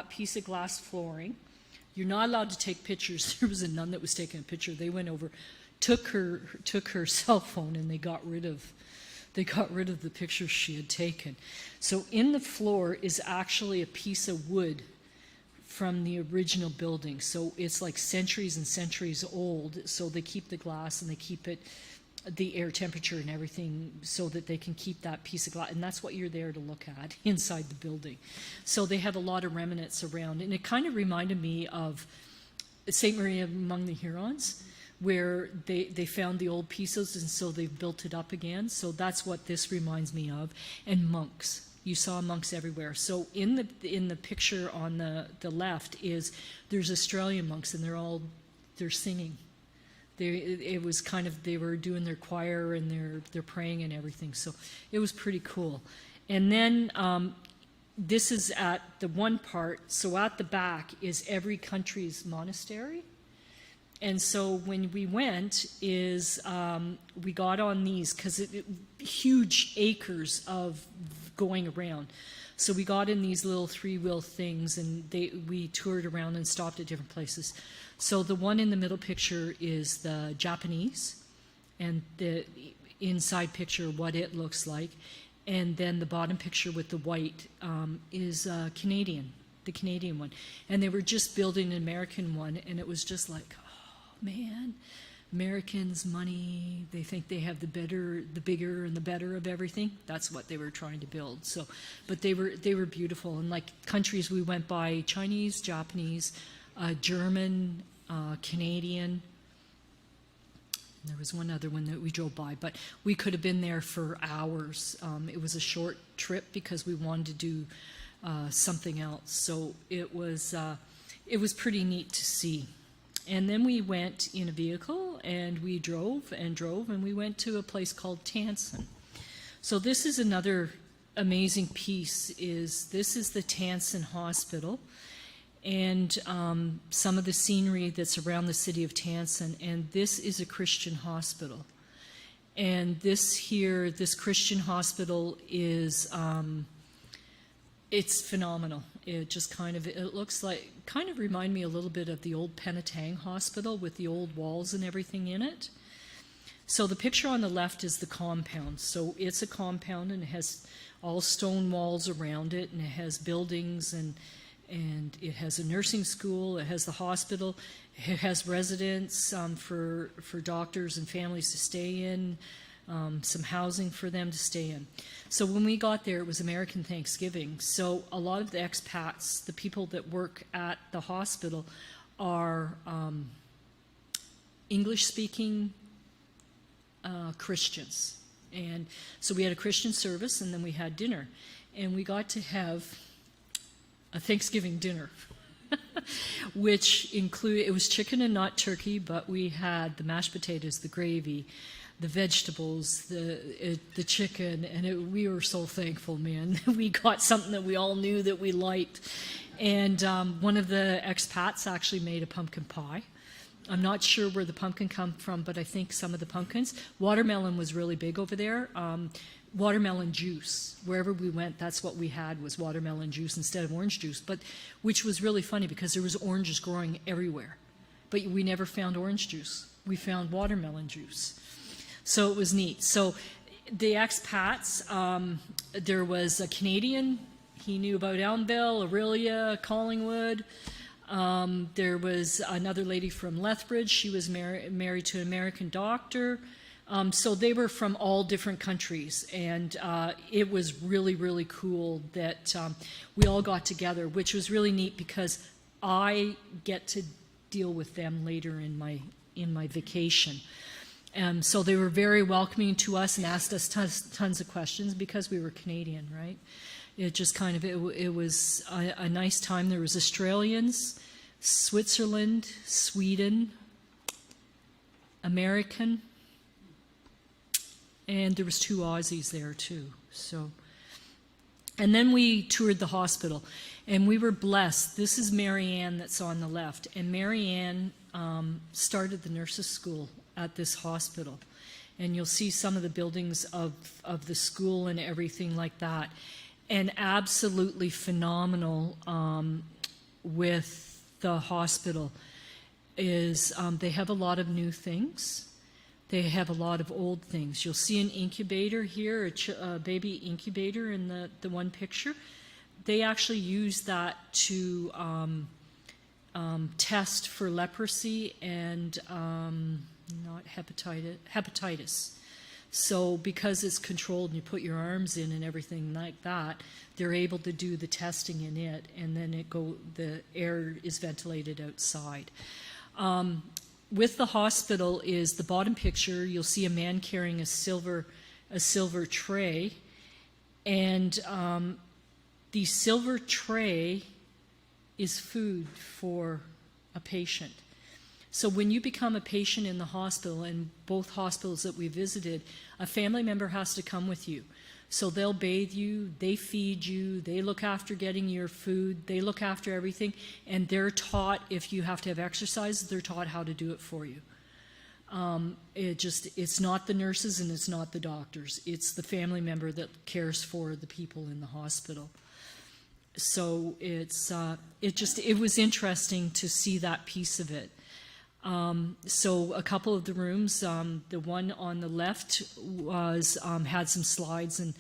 piece of glass flooring. You're not allowed to take pictures. There was a nun that was taking a picture. They went over, took her cell phone, and they got rid of the pictures she had taken. So in the floor is actually a piece of wood from the original building. So it's like centuries and centuries old. So they keep the glass and they keep it, the air temperature and everything, so that they can keep that piece of glass. And that's what you're there to look at inside the building. So they have a lot of remnants around. And it kind of reminded me of St. Maria among the Hurons, where they found the old pieces, and so they've built it up again. So that's what this reminds me of. And monks. You saw monks everywhere. So in the picture on the left is, there's Australian monks, and they're singing. It was kind of, they were doing their choir and they're praying and everything. So it was pretty cool. And then this is at the one part. So at the back is every country's monastery. And so when we went we got on these, because huge acres of going around. So we got in these little 3-wheel things, and we toured around and stopped at different places. So the one in the middle picture is the Japanese, and the inside picture, what it looks like. And then the bottom picture with the white is Canadian, the Canadian one. And they were just building an American one, and it was just like, man, Americans, money, they think they have the bigger and the better of everything. That's what they were trying to build. So, but they were beautiful. And like countries we went by, Chinese, Japanese, German, Canadian. And there was one other one that we drove by, but we could have been there for hours. It was a short trip because we wanted to do something else. So it was pretty neat to see. And then we went in a vehicle, and we drove, and we went to a place called Tansen. So this is another amazing piece. This is the Tansen Hospital, and some of the scenery that's around the city of Tansen. And this is a Christian hospital. And this Christian hospital is, it's phenomenal. It just it looks like, kind of remind me a little bit of the old Penetang Hospital with the old walls and everything in it. So the picture on the left is the compound. So it's a compound, and it has all stone walls around it, and it has buildings, and it has a nursing school, it has the hospital, it has residents for doctors and families to stay in, some housing for them to stay in. So when we got there, it was American Thanksgiving. So a lot of the expats, the people that work at the hospital, are English-speaking Christians. And so we had a Christian service, and then we had dinner. And we got to have a Thanksgiving dinner, which included, it was chicken and not turkey, but we had the mashed potatoes, the gravy, the vegetables, the chicken, and we were so thankful, man. We got something that we all knew that we liked. And one of the expats actually made a pumpkin pie. I'm not sure where the pumpkin come from, but I think some of the pumpkins. Watermelon was really big over there. Watermelon juice. Wherever we went, that's what we had, was watermelon juice instead of orange juice, but which was really funny because there was oranges growing everywhere. But we never found orange juice. We found watermelon juice. So it was neat. So the expats, there was a Canadian. He knew about Elmvale, Aurelia, Collingwood. There was another lady from Lethbridge. She was married to an American doctor. So they were from all different countries, and it was really, really cool that we all got together, which was really neat because I get to deal with them later in my vacation. So they were very welcoming to us and asked us tons of questions because we were Canadian, right? It just kind of, it was a nice time. There was Australians, Switzerland, Sweden, American, and there was 2 Aussies there too. So, and then we toured the hospital, and we were blessed. This is Mary Ann that's on the left, and Mary Ann started the nurses' school at this hospital, and you'll see some of the buildings of the school and everything like that. And absolutely phenomenal with the hospital is they have a lot of new things. They have a lot of old things. You'll see an incubator here, a baby incubator in the one picture. They actually use that to test for leprosy and not hepatitis. So because it's controlled and you put your arms in and everything like that, they're able to do the testing in it, and then the air is ventilated outside. With the hospital is the bottom picture. You'll see a man carrying a silver tray, and the silver tray is food for a patient. So when you become a patient in the hospital, and both hospitals that we visited, a family member has to come with you. So they'll bathe you, they feed you, they look after getting your food, they look after everything, and they're taught, if you have to have exercise, they're taught how to do it for you. It's not the nurses and it's not the doctors. It's the family member that cares for the people in the hospital. So it was interesting to see that piece of it. So a couple of the rooms, the one on the left was had some slides and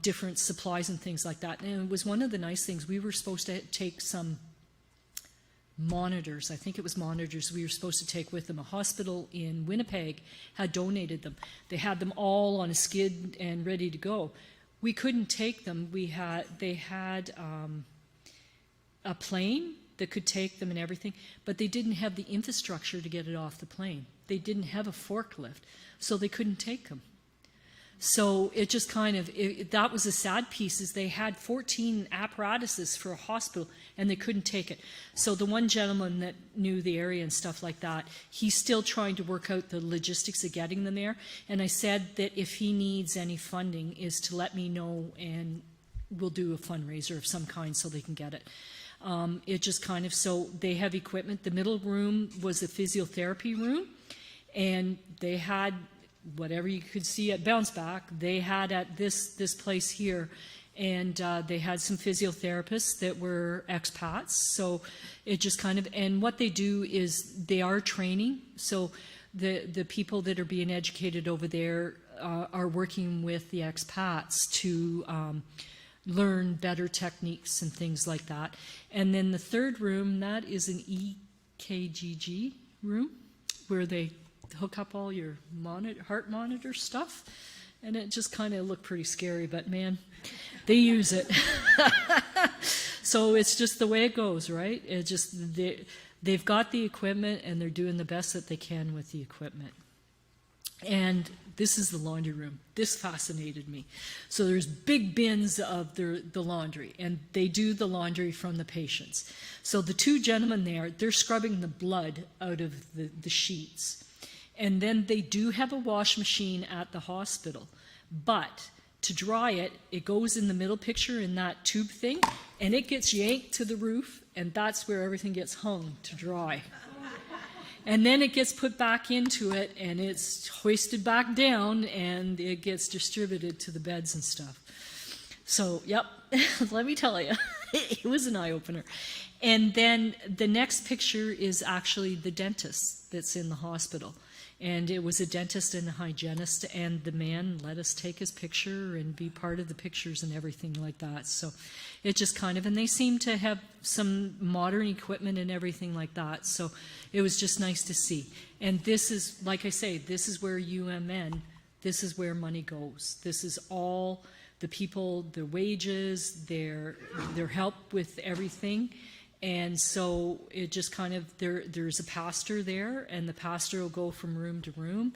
different supplies and things like that. And it was one of the nice things. We were supposed to take some monitors. I think it was monitors we were supposed to take with them. A hospital in Winnipeg had donated them. They had them all on a skid and ready to go. We couldn't take them. They had a plane that could take them and everything, but they didn't have the infrastructure to get it off the plane. They didn't have a forklift, so they couldn't take them. So it just kind of, that was a sad piece, is they had 14 apparatuses for a hospital and they couldn't take it. So the one gentleman that knew the area and stuff like that, he's still trying to work out the logistics of getting them there. And I said that if he needs any funding is to let me know, and we'll do a fundraiser of some kind so they can get it. It just kind of, so they have equipment. The middle room was a physiotherapy room, and they had whatever you could see at Bounce Back, they had at this place here, and they had some physiotherapists that were expats. So it just kind of, and what they do is they are training. So the people that are being educated over there are working with the expats to learn better techniques and things like that. And then the third room, that is an EKGG room where they hook up all your heart monitor stuff. And it just kind of looked pretty scary, but man, they use it. So it's just the way it goes, right? It just they've got the equipment and they're doing the best that they can with the equipment. And this is the laundry room. This fascinated me. So there's big bins of the laundry, and they do the laundry from the patients. So the two gentlemen there, they're scrubbing the blood out of the sheets. And then they do have a wash machine at the hospital. But to dry it, it goes in the middle picture in that tube thing, and it gets yanked to the roof, and that's where everything gets hung to dry. And then it gets put back into it, and it's hoisted back down, and it gets distributed to the beds and stuff. So, yep, let me tell you, it was an eye-opener. And then the next picture is actually the dentist that's in the hospital. And it was a dentist and a hygienist, and the man let us take his picture and be part of the pictures and everything like that. So it just kind of, and they seem to have some modern equipment and everything like that. So it was just nice to see. And this is, like I say, this is where UMN, this is where money goes. This is all the people, their wages, their help with everything. And so it just kind of, there's a pastor there, and the pastor will go from room to room,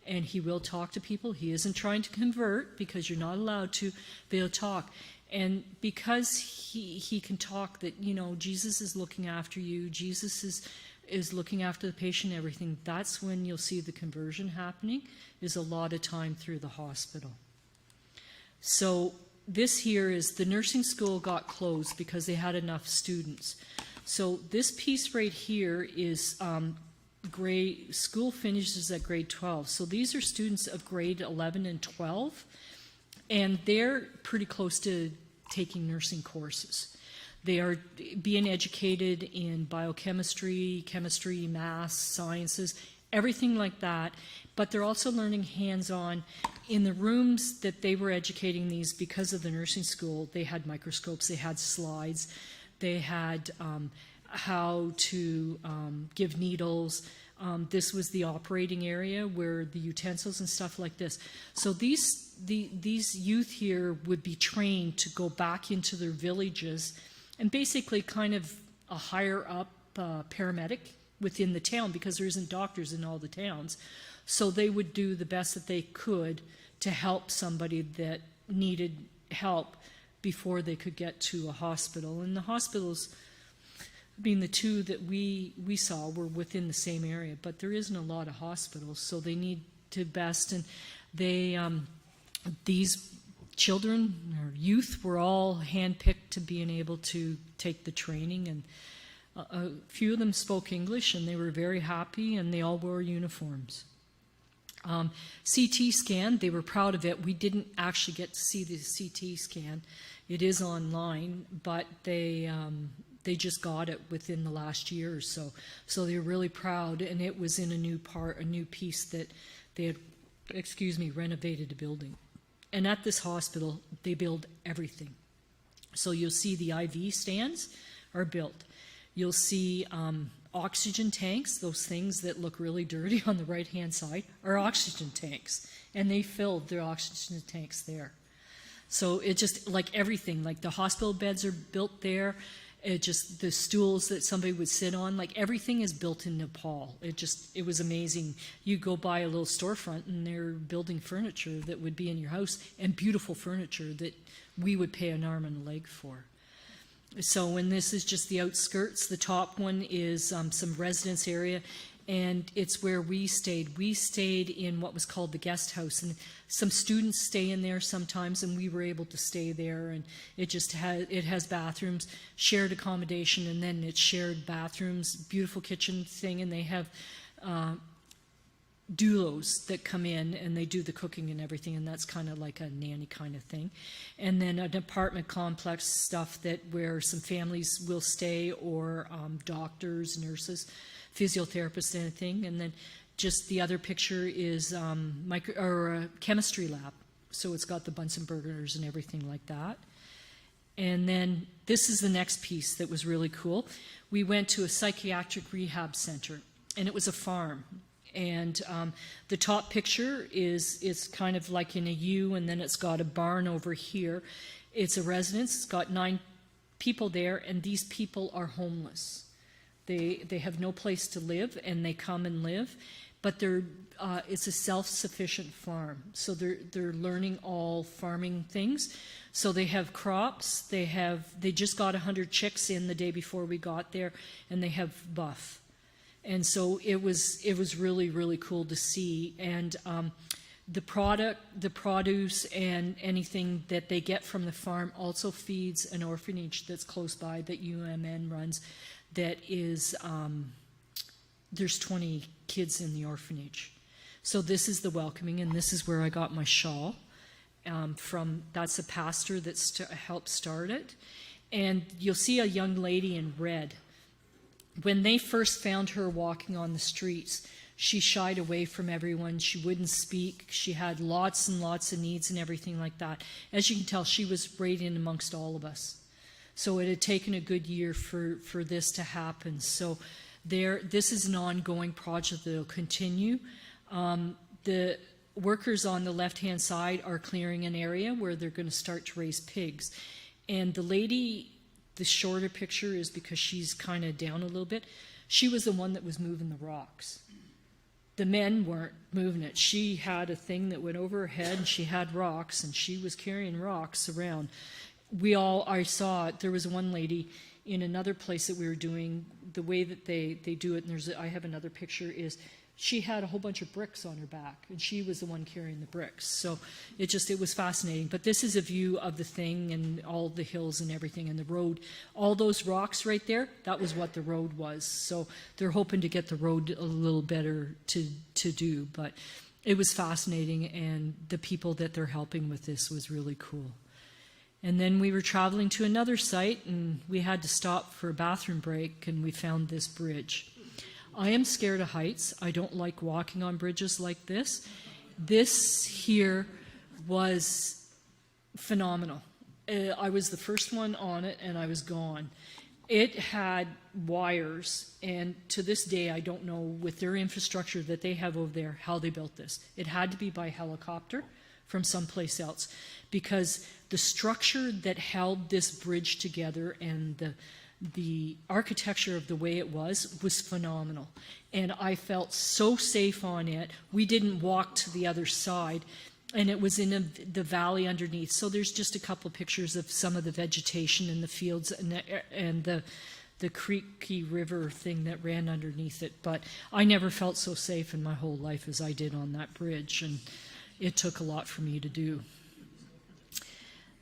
and he will talk to people. He isn't trying to convert, because you're not allowed to, but he'll talk. And because he can talk that, you know, Jesus is looking after you, Jesus is looking after the patient, everything, that's when you'll see the conversion happening, is a lot of time through the hospital. So this here is the nursing school got closed because they had enough students. So this piece right here is school finishes at grade 12. So these are students of grade 11 and 12, and they're pretty close to taking nursing courses. They are being educated in biochemistry, chemistry, math, sciences, everything like that, but they're also learning hands-on. In the rooms that they were educating these, because of the nursing school, they had microscopes, they had slides, they had how to give needles. This was the operating area where the utensils and stuff like this. So these youth here would be trained to go back into their villages and basically kind of a higher up paramedic within the town, because there isn't doctors in all the towns. So they would do the best that they could to help somebody that needed help before they could get to a hospital. And the hospitals, being the two that we saw, were within the same area, but there isn't a lot of hospitals, so they need to best. And they, these children or youth were all handpicked to being able to take the training, and a few of them spoke English, and they were very happy, and they all wore uniforms. CT scan, they were proud of it. We didn't actually get to see the CT scan. It is online, but they just got it within the last year or so. So they were really proud, and it was in a new piece that they had, renovated a building. And at this hospital, they build everything. So you'll see the IV stands are built. You'll see oxygen tanks, those things that look really dirty on the right-hand side, are oxygen tanks. And they filled their oxygen tanks there. So it just, like everything, like the hospital beds are built there. It just, the stools that somebody would sit on, like everything is built in Nepal. It was amazing. You go by a little storefront and they're building furniture that would be in your house, and beautiful furniture that we would pay an arm and a leg for. So when this is just the outskirts, the top one is some residence area, and it's where we stayed. We stayed in what was called the guest house, and some students stay in there sometimes, and we were able to stay there. And it has bathrooms, shared accommodation, and then it's shared bathrooms, beautiful kitchen thing, and they have doulos that come in and they do the cooking and everything, and that's kind of like a nanny kind of thing. And then an apartment complex stuff where some families will stay, or doctors, nurses, physiotherapists, anything. And then just the other picture is chemistry lab. So it's got the Bunsen burners and everything like that. And then this is the next piece that was really cool. We went to a psychiatric rehab center, and it was a farm. And the top picture it's kind of like in a U, and then it's got a barn over here. It's a residence. It's got 9 people there, and these people are homeless. They have no place to live, and they come and live. But it's a self-sufficient farm, so they're learning all farming things. So they have crops. They just got 100 chicks in the day before we got there, and they have buff. And so it was really, really cool to see. And the produce, and anything that they get from the farm also feeds an orphanage that's close by that UMN runs. That is, there's 20 kids in the orphanage. So this is the welcoming, and this is where I got my shawl from. That's a pastor that helped start it. And you'll see a young lady in red. When they first found her walking on the streets, she shied away from everyone. She wouldn't speak. She had lots and lots of needs and everything like that. As you can tell, she was right in amongst all of us. So it had taken a good year for this to happen. So this is an ongoing project that will continue. The workers on the left-hand side are clearing an area where they're going to start to raise pigs. And the lady, the shorter picture is because she's kind of down a little bit. She was the one that was moving the rocks. The men weren't moving it. She had a thing that went over her head, and she had rocks, and she was carrying rocks around. I saw it. There was one lady in another place that we were doing, the way that they do it, and I have another picture, is she had a whole bunch of bricks on her back, and she was the one carrying the bricks. So it was fascinating. But this is a view of the thing and all the hills and everything, and the road. All those rocks right there, that was what the road was. So they're hoping to get the road a little better to do. But it was fascinating, and the people that they're helping with this was really cool. And then we were traveling to another site, and we had to stop for a bathroom break, and we found this bridge. I am scared of heights. I don't like walking on bridges like this. This here was phenomenal. I was the first one on it, and I was gone. It had wires, and to this day, I don't know, with their infrastructure that they have over there, how they built this. It had to be by helicopter from someplace else, because the structure that held this bridge together and the architecture of the way it was phenomenal. And I felt so safe on it. We didn't walk to the other side, and it was in the valley underneath. So there's just a couple of pictures of some of the vegetation in the fields and the creaky river thing that ran underneath it. But I never felt so safe in my whole life as I did on that bridge, and it took a lot for me to do.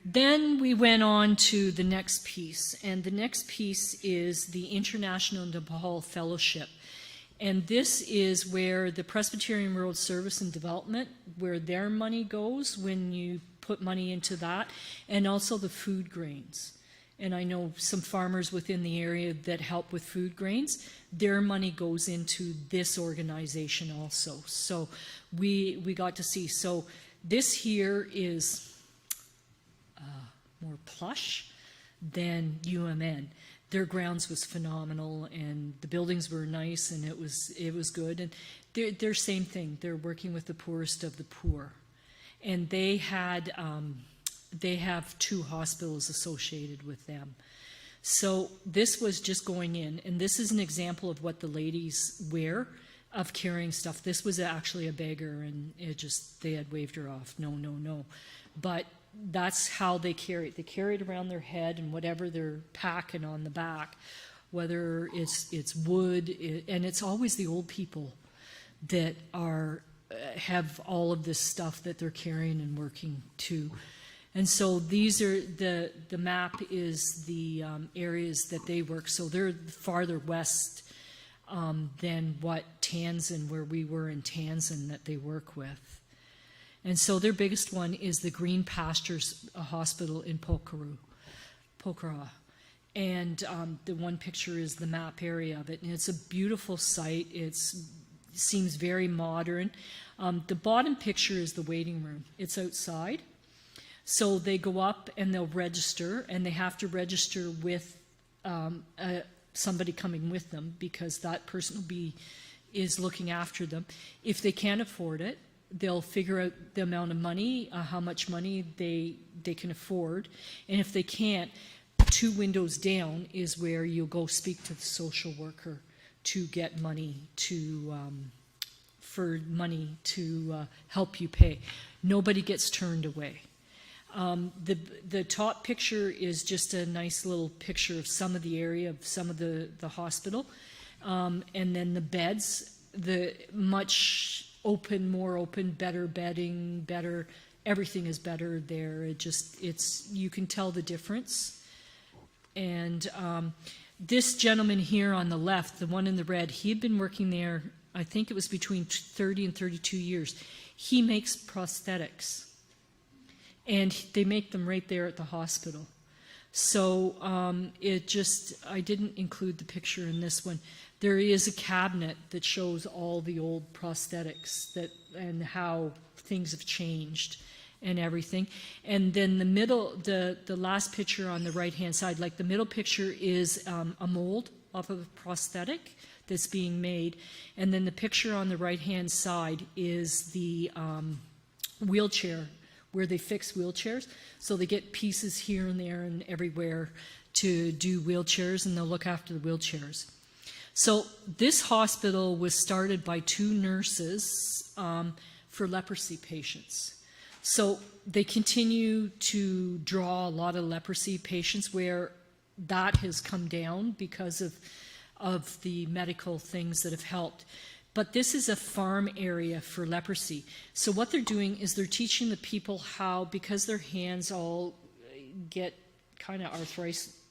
Then we went on to the next piece, and the next piece is the International Nepal Fellowship. And this is where the Presbyterian World Service and Development, where their money goes when you put money into that, and also the food grains. And I know some farmers within the area that help with food grains. Their money goes into this organization also. So we got to see. So this here is more plush than UMN. Their grounds was phenomenal, and the buildings were nice, and it was good. And they're same thing. They're working with the poorest of the poor, and they have 2 hospitals associated with them. So this was just going in, and this is an example of what the ladies wear of carrying stuff. This was actually a beggar, and they had waved her off. No. But that's how they carry it. They carry it around their head, and whatever they're packing on the back, whether it's wood, and it's always the old people that have all of this stuff that they're carrying and working to. And so these are the map is the areas that they work. So they're farther west than what Tanzan, where we were in Tanzan, that they work with. And so their biggest one is the Green Pastures Hospital in Pokhara. And the one picture is the map area of it. And it's a beautiful site. It's seems very modern. The bottom picture is the waiting room. It's outside. So they go up and they'll register, and they have to register with somebody coming with them, because that person is looking after them. If they can't afford it, they'll figure out the amount of money, how much money they can afford. And if they can't, 2 windows down is where you'll go speak to the social worker to get money for money to help you pay. Nobody gets turned away. The top picture is just a nice little picture of some of the area of some of the hospital. And then the beds, the much open, more open, better bedding, better, everything is better there. You can tell the difference. And this gentleman here on the left, the one in the red, he had been working there, I think it was between 30 and 32 years. He makes prosthetics. And they make them right there at the hospital. So I didn't include the picture in this one. There is a cabinet that shows all the old prosthetics and how things have changed and everything. And then the last picture on the right-hand side, like the middle picture is a mold of a prosthetic that's being made. And then the picture on the right-hand side is the wheelchair, where they fix wheelchairs. So they get pieces here and there and everywhere to do wheelchairs, and they'll look after the wheelchairs. So this hospital was started by 2 nurses for leprosy patients. So they continue to draw a lot of leprosy patients, where that has come down because of the medical things that have helped. But this is a farm area for leprosy. So what they're doing is they're teaching the people how, because their hands all get kind of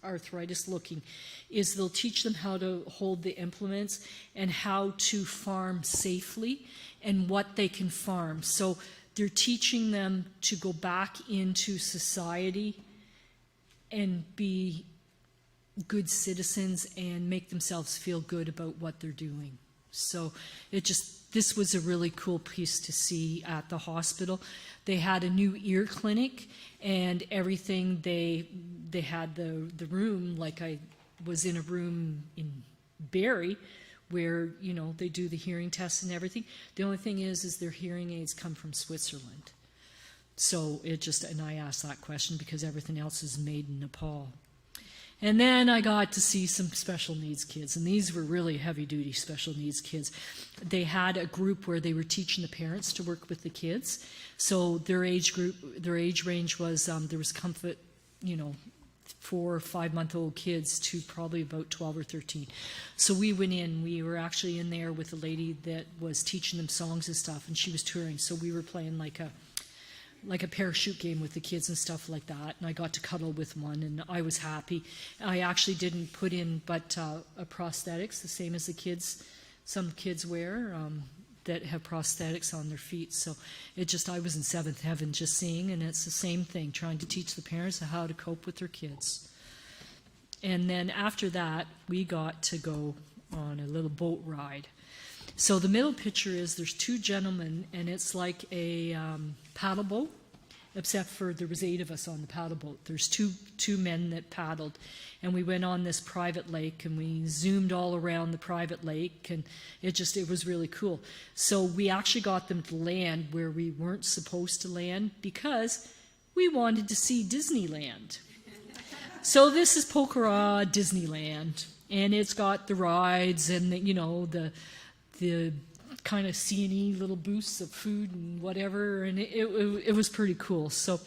arthritis looking, is they'll teach them how to hold the implements and how to farm safely and what they can farm. So they're teaching them to go back into society and be good citizens and make themselves feel good about what they're doing. So this was a really cool piece to see at the hospital. They had a new ear clinic and everything. They had the room, like I was in a room in Barrie, where, they do the hearing tests and everything. The only thing is their hearing aids come from Switzerland. So and I asked that question because everything else is made in Nepal. And then I got to see some special needs kids, and these were really heavy-duty special needs kids. They had a group where they were teaching the parents to work with the kids. So their age range was, there was comfort, 4 or 5-month-old kids to probably about 12 or 13. So we went in. We were actually in there with a lady that was teaching them songs and stuff, and she was touring. So we were playing like a parachute game with the kids and stuff like that, and I got to cuddle with one, and I was happy. I actually didn't put in but a prosthetics, the same as some kids wear that have prosthetics on their feet. So I was in 7th heaven just seeing, and it's the same thing, trying to teach the parents how to cope with their kids. And then after that, we got to go on a little boat ride. So the middle picture is there's 2 gentlemen, and it's like a paddle boat, except for there was 8 of us on the paddle boat. There's two men that paddled, and we went on this private lake, and we zoomed all around the private lake, and it was really cool. So we actually got them to land where we weren't supposed to land because we wanted to see Disneyland. So this is Pokhara Disneyland, and it's got the rides and the kind of C&E little booths of food and whatever, and it was pretty cool. So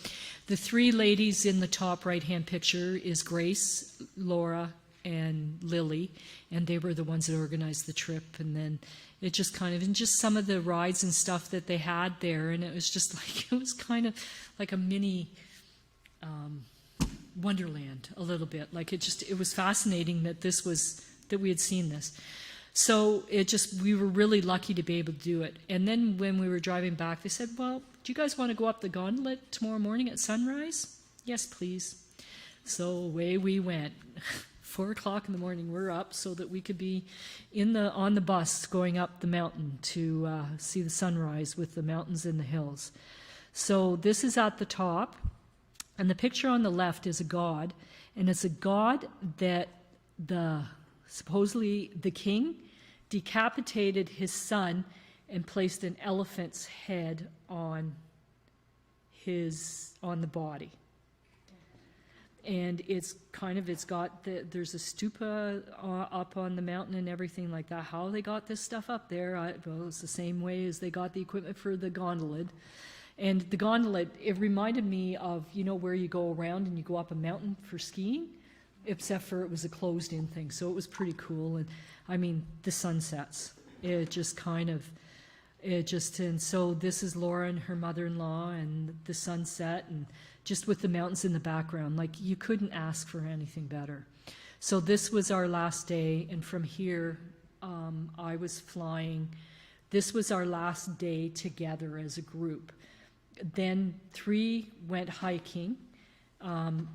the 3 ladies in the top right-hand picture is Grace, Laura, and Lily, and they were the ones that organized the trip. And then it just and just some of the rides and stuff that they had there, and it was kind of like a mini Wonderland a little bit. It was fascinating that we had seen this. So we were really lucky to be able to do it. And then when we were driving back, they said, well, do you guys want to go up the gauntlet tomorrow morning at sunrise? Yes, please. So away we went. 4 o'clock in the morning, we're up so that we could be on the bus going up the mountain to see the sunrise with the mountains and the hills. So this is at the top, and the picture on the left is a god, and it's a god that supposedly the king decapitated his son and placed an elephant's head on the body. And there's a stupa up on the mountain and everything like that. How they got this stuff up there, well, it's the same way as they got the equipment for the gondola. And the gondola, it reminded me of, where you go around and you go up a mountain for skiing, except for it was a closed-in thing. So it was pretty cool. And I mean, the sunsets, and so this is Laura and her mother-in-law and the sunset, and just with the mountains in the background, like you couldn't ask for anything better. So this was our last day, and from here, I was flying. This was our last day together as a group. Then 3 went hiking.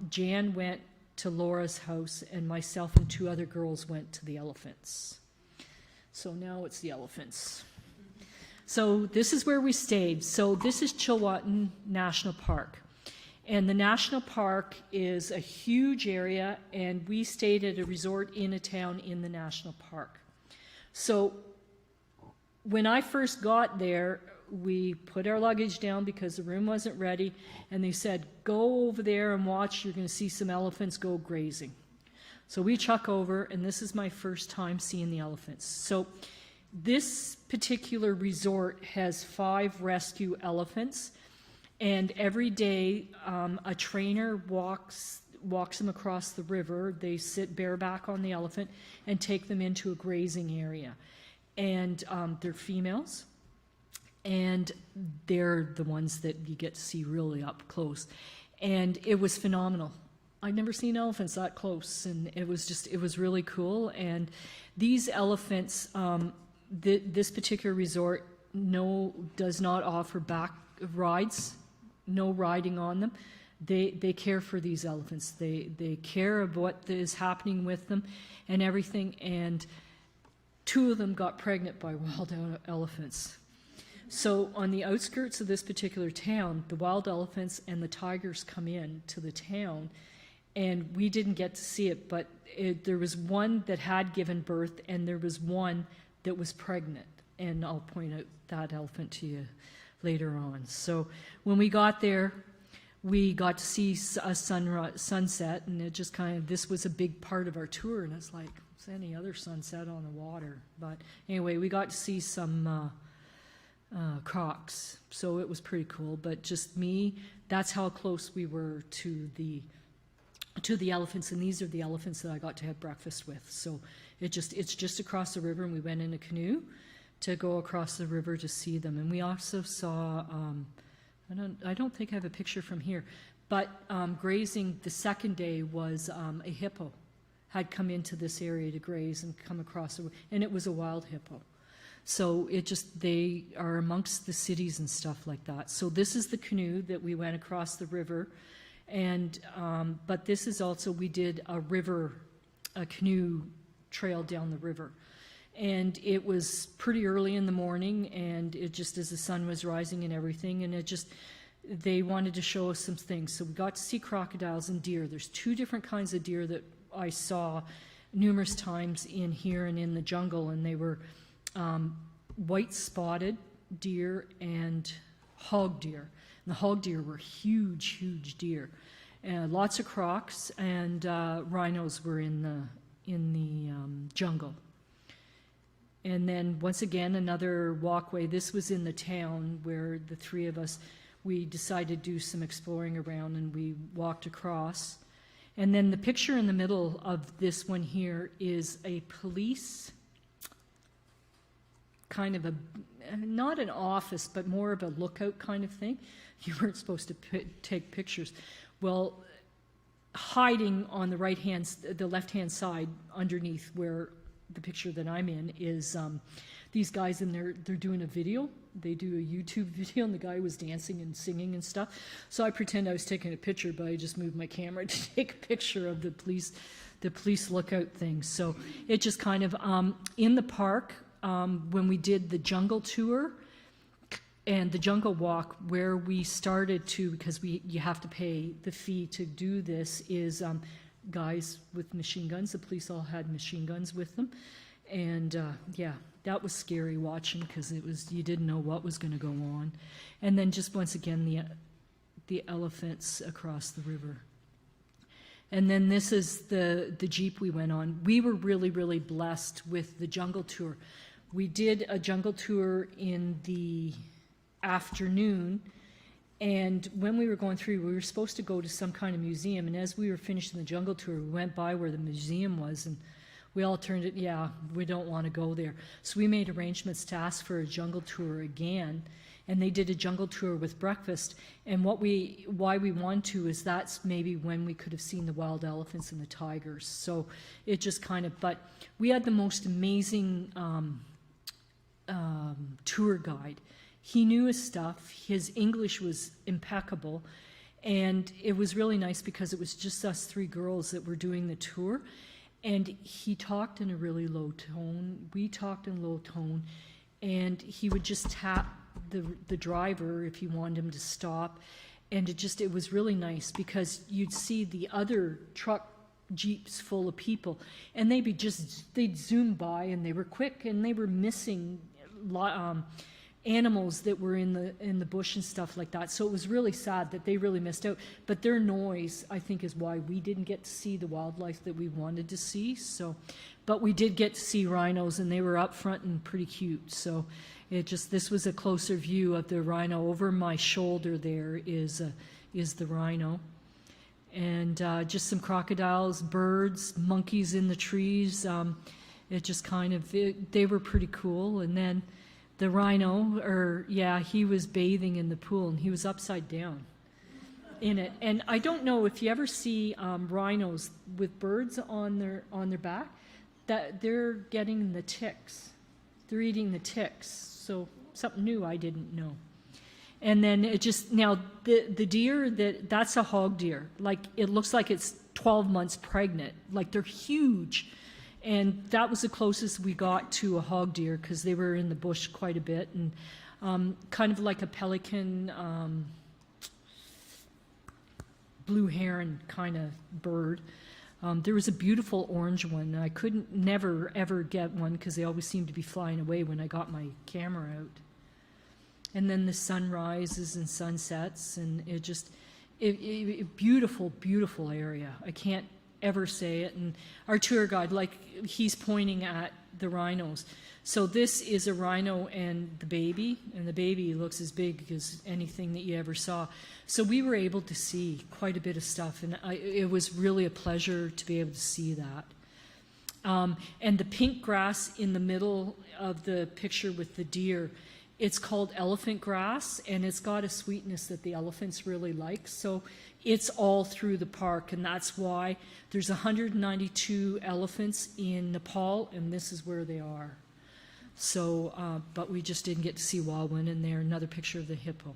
Jan went to Laura's house, and myself and 2 other girls went to the elephants. So now it's the elephants. So this is where we stayed. So this is Chilwatan National Park. And the national park is a huge area, and we stayed at a resort in a town in the national park. So when I first got there, we put our luggage down because the room wasn't ready, and they said, go over there and watch, you're going to see some elephants go grazing. So we chuck over, and this is my first time seeing the elephants. So this particular resort has 5 rescue elephants, and every day a trainer walks them across the river. They sit bareback on the elephant and take them into a grazing area. And they're females, and they're the ones that you get to see really up close. And it was phenomenal. I'd never seen elephants that close, and it was really cool. And these elephants, this particular resort does not offer back rides, no riding on them. They care for these elephants. They care of what is happening with them and everything. And 2 of them got pregnant by wild elephants. So on the outskirts of this particular town, the wild elephants and the tigers come in to the town, and we didn't get to see it, but there was one that had given birth, and there was one that was pregnant. And I'll point out that elephant to you later on. So when we got there, we got to see a sunset, and it just this was a big part of our tour, and it's like, it's any other sunset on the water. But anyway, we got to see some crocs, so it was pretty cool. But just that's how close we were to the elephants, and these are the elephants that I got to have breakfast with. So it's just across the river, and we went in a canoe to go across the river to see them. And we also saw I don't think I have a picture from here, but grazing the second day was a hippo had come into this area to graze and come across, and it was a wild hippo. So they are amongst the cities and stuff like that. So this is the canoe that we went across the river, and but this is also, we did a canoe trail down the river. And it was pretty early in the morning, and it just as the sun was rising and everything, and they wanted to show us some things. So we got to see crocodiles and deer. There's 2 different kinds of deer that I saw numerous times in here and in the jungle, and they were white spotted deer and hog deer. And the hog deer were huge, huge deer. Lots of crocs, and rhinos were in the jungle. And then once again, another walkway. This was in the town where the 3 of us, we decided to do some exploring around, and we walked across. And then the picture in the middle of this one here is a police, kind of not an office, but more of a lookout kind of thing. You weren't supposed to take pictures. Well, hiding on the left-hand side underneath where the picture that I'm in is these guys and they're doing a video. They do a YouTube video, and the guy was dancing and singing and stuff. So I pretend I was taking a picture, but I just moved my camera to take a picture of the police lookout thing. So it just kind of, in the park, when we did the jungle tour and the jungle walk, where we started to, because you have to pay the fee to do this, is guys with machine guns. The police all had machine guns with them. And yeah, that was scary watching, because you didn't know what was going to go on. And then just once again, the elephants across the river. And then this is the Jeep we went on. We were really, really blessed with the jungle tour. We did a jungle tour in the afternoon, and when we were going through, we were supposed to go to some kind of museum, and as we were finishing the jungle tour, we went by where the museum was, and we all turned it, yeah, we don't want to go there. So we made arrangements to ask for a jungle tour again, and they did a jungle tour with breakfast. And why we want to is that's maybe when we could have seen the wild elephants and the tigers. So it just kind of, but we had the most amazing tour guide. He knew his stuff. His English was impeccable. And it was really nice because it was just us three girls that were doing the tour. And he talked in a really low tone. We talked in a low tone. And he would just tap the driver if you wanted him to stop. And it was really nice because you'd see the other truck Jeeps full of people, and they'd zoom by, and they were quick, and they were missing animals that were in the bush and stuff like that. So it was really sad that they really missed out. But their noise, I think, is why we didn't get to see the wildlife that we wanted to see. So, but we did get to see rhinos, and they were up front and pretty cute. So this was a closer view of the rhino. Over my shoulder there is the rhino. And just some crocodiles, birds, monkeys in the trees. They were pretty cool. And then the rhino, he was bathing in the pool, and he was upside down in it. And I don't know if you ever see rhinos with birds on their back, that they're getting the ticks. They're eating the ticks. So something new I didn't know. And then the deer, that's a hog deer. Like, it looks like it's 12 months pregnant. Like, they're huge. And that was the closest we got to a hog deer, because they were in the bush quite a bit. And kind of like a pelican, blue heron kind of bird. There was a beautiful orange one. I never ever get one, because they always seem to be flying away when I got my camera out. And then the sun rises and sunsets, and beautiful, beautiful area. I can't ever say it. And our tour guide, he's pointing at the rhinos. So this is a rhino and the baby looks as big as anything that you ever saw. So we were able to see quite a bit of stuff, and it was really a pleasure to be able to see that. And the pink grass in the middle of the picture with the deer, it's called elephant grass, and it's got a sweetness that the elephants really like. So it's all through the park, and that's why there's 192 elephants in Nepal, and this is where they are. So, but we just didn't get to see wild one in there. Another picture of the hippo.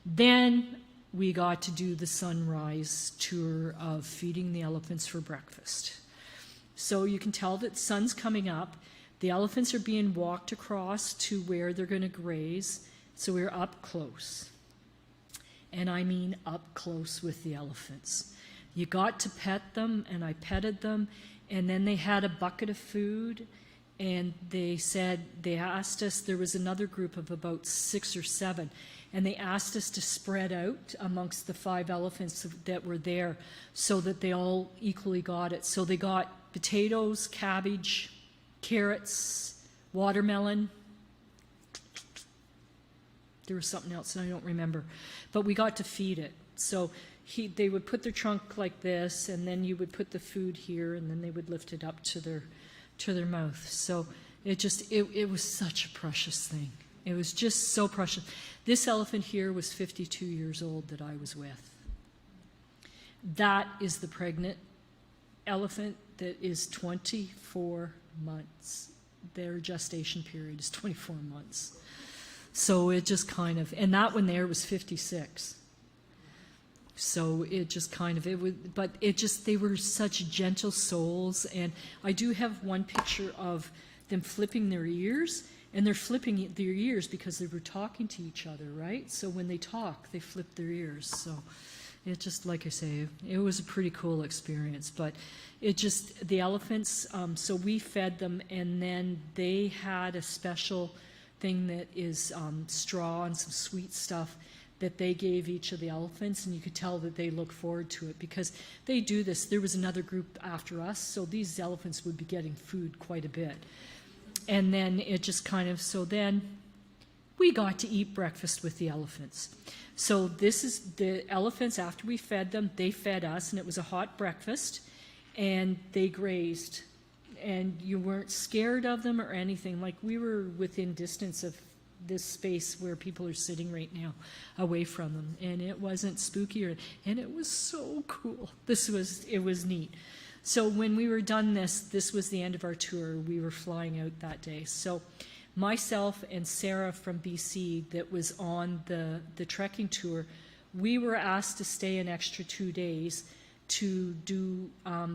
Then we got to do the sunrise tour of feeding the elephants for breakfast. So you can tell that the sun's coming up. The elephants are being walked across to where they're going to graze. So we're up close. And I mean up close with the elephants. You got to pet them, and I petted them. And then they had a bucket of food. And they asked us, there was another group of about 6 or 7, and they asked us to spread out amongst the 5 elephants that were there so that they all equally got it. So they got potatoes, cabbage, carrots, watermelon. There was something else, and I don't remember. But we got to feed it. So they would put their trunk like this, and then you would put the food here, and then they would lift it up to their mouth. So it was such a precious thing. It was just so precious. This elephant here was 52 years old that I was with. That is the pregnant elephant that is 24 months. their gestation period is 24 months. So it just kind of, and that one there was 56. So it just kind of, it would, but it just, they were such gentle souls. And I do have one picture of them flipping their ears, and they're flipping their ears because they were talking to each other, right? So when they talk, they flip their ears. So it just, like I say, it was a pretty cool experience. But it just, the elephants, so we fed them, and then they had a special thing that is straw and some sweet stuff that they gave each of the elephants, and you could tell that they look forward to it because they do this. There was another group after us, so these elephants would be getting food quite a bit. And then it just kind of, so then we got to eat breakfast with the elephants. So this is the elephants, after we fed them, they fed us, and it was a hot breakfast, and they grazed. And you weren't scared of them or anything. Like, we were within distance of this space where people are sitting right now, away from them, and it wasn't spooky, and it was so cool. It was neat. So when we were done this was the end of our tour. We were flying out that day. So myself and Sarah from BC that was on the trekking tour, we were asked to stay an extra 2 days to do,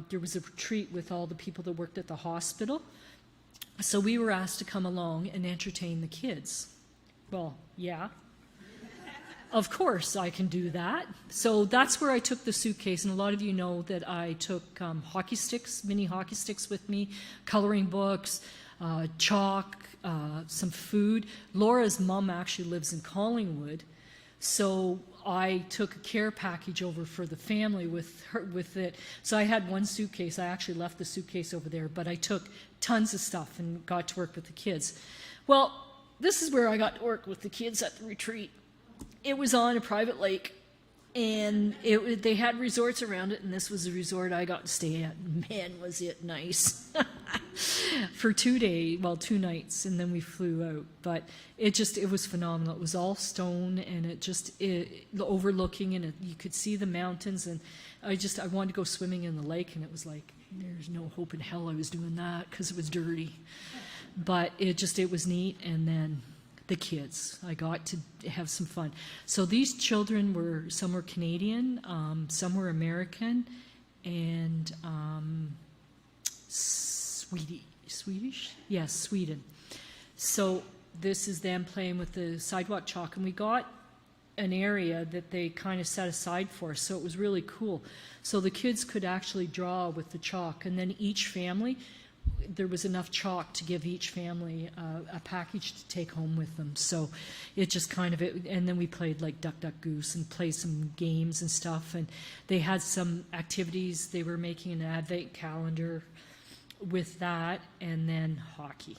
there was a retreat with all the people that worked at the hospital. So we were asked to come along and entertain the kids. Well, yeah, of course I can do that. So that's where I took the suitcase, and a lot of you know that I took hockey sticks, mini hockey sticks with me, coloring books, chalk, some food. Laura's mom actually lives in Collingwood, so I took a care package over for the family with it. So I had one suitcase. I actually left the suitcase over there, but I took tons of stuff and got to work with the kids. Well, this is where I got to work with the kids at the retreat. It was on a private lake, and they had resorts around it, and this was the resort I got to stay at. Man, was it nice. For 2 days, well, 2 nights, and then we flew out. But it was phenomenal. It was all stone, and it overlooking, and you could see the mountains, and I wanted to go swimming in the lake, and it was like, there's no hope in hell I was doing that because it was dirty. But it was neat. And then the kids, I got to have some fun. So these children some were Canadian, some were American, and Swedish? Yes, Sweden. So this is them playing with the sidewalk chalk, and we got an area that they kind of set aside for us, so it was really cool. So the kids could actually draw with the chalk, and then each family, there was enough chalk to give each family a package to take home with them. So it just kind of, and then we played like Duck, Duck, Goose and played some games and stuff. And they had some activities. They were making an advent calendar with that, and then hockey.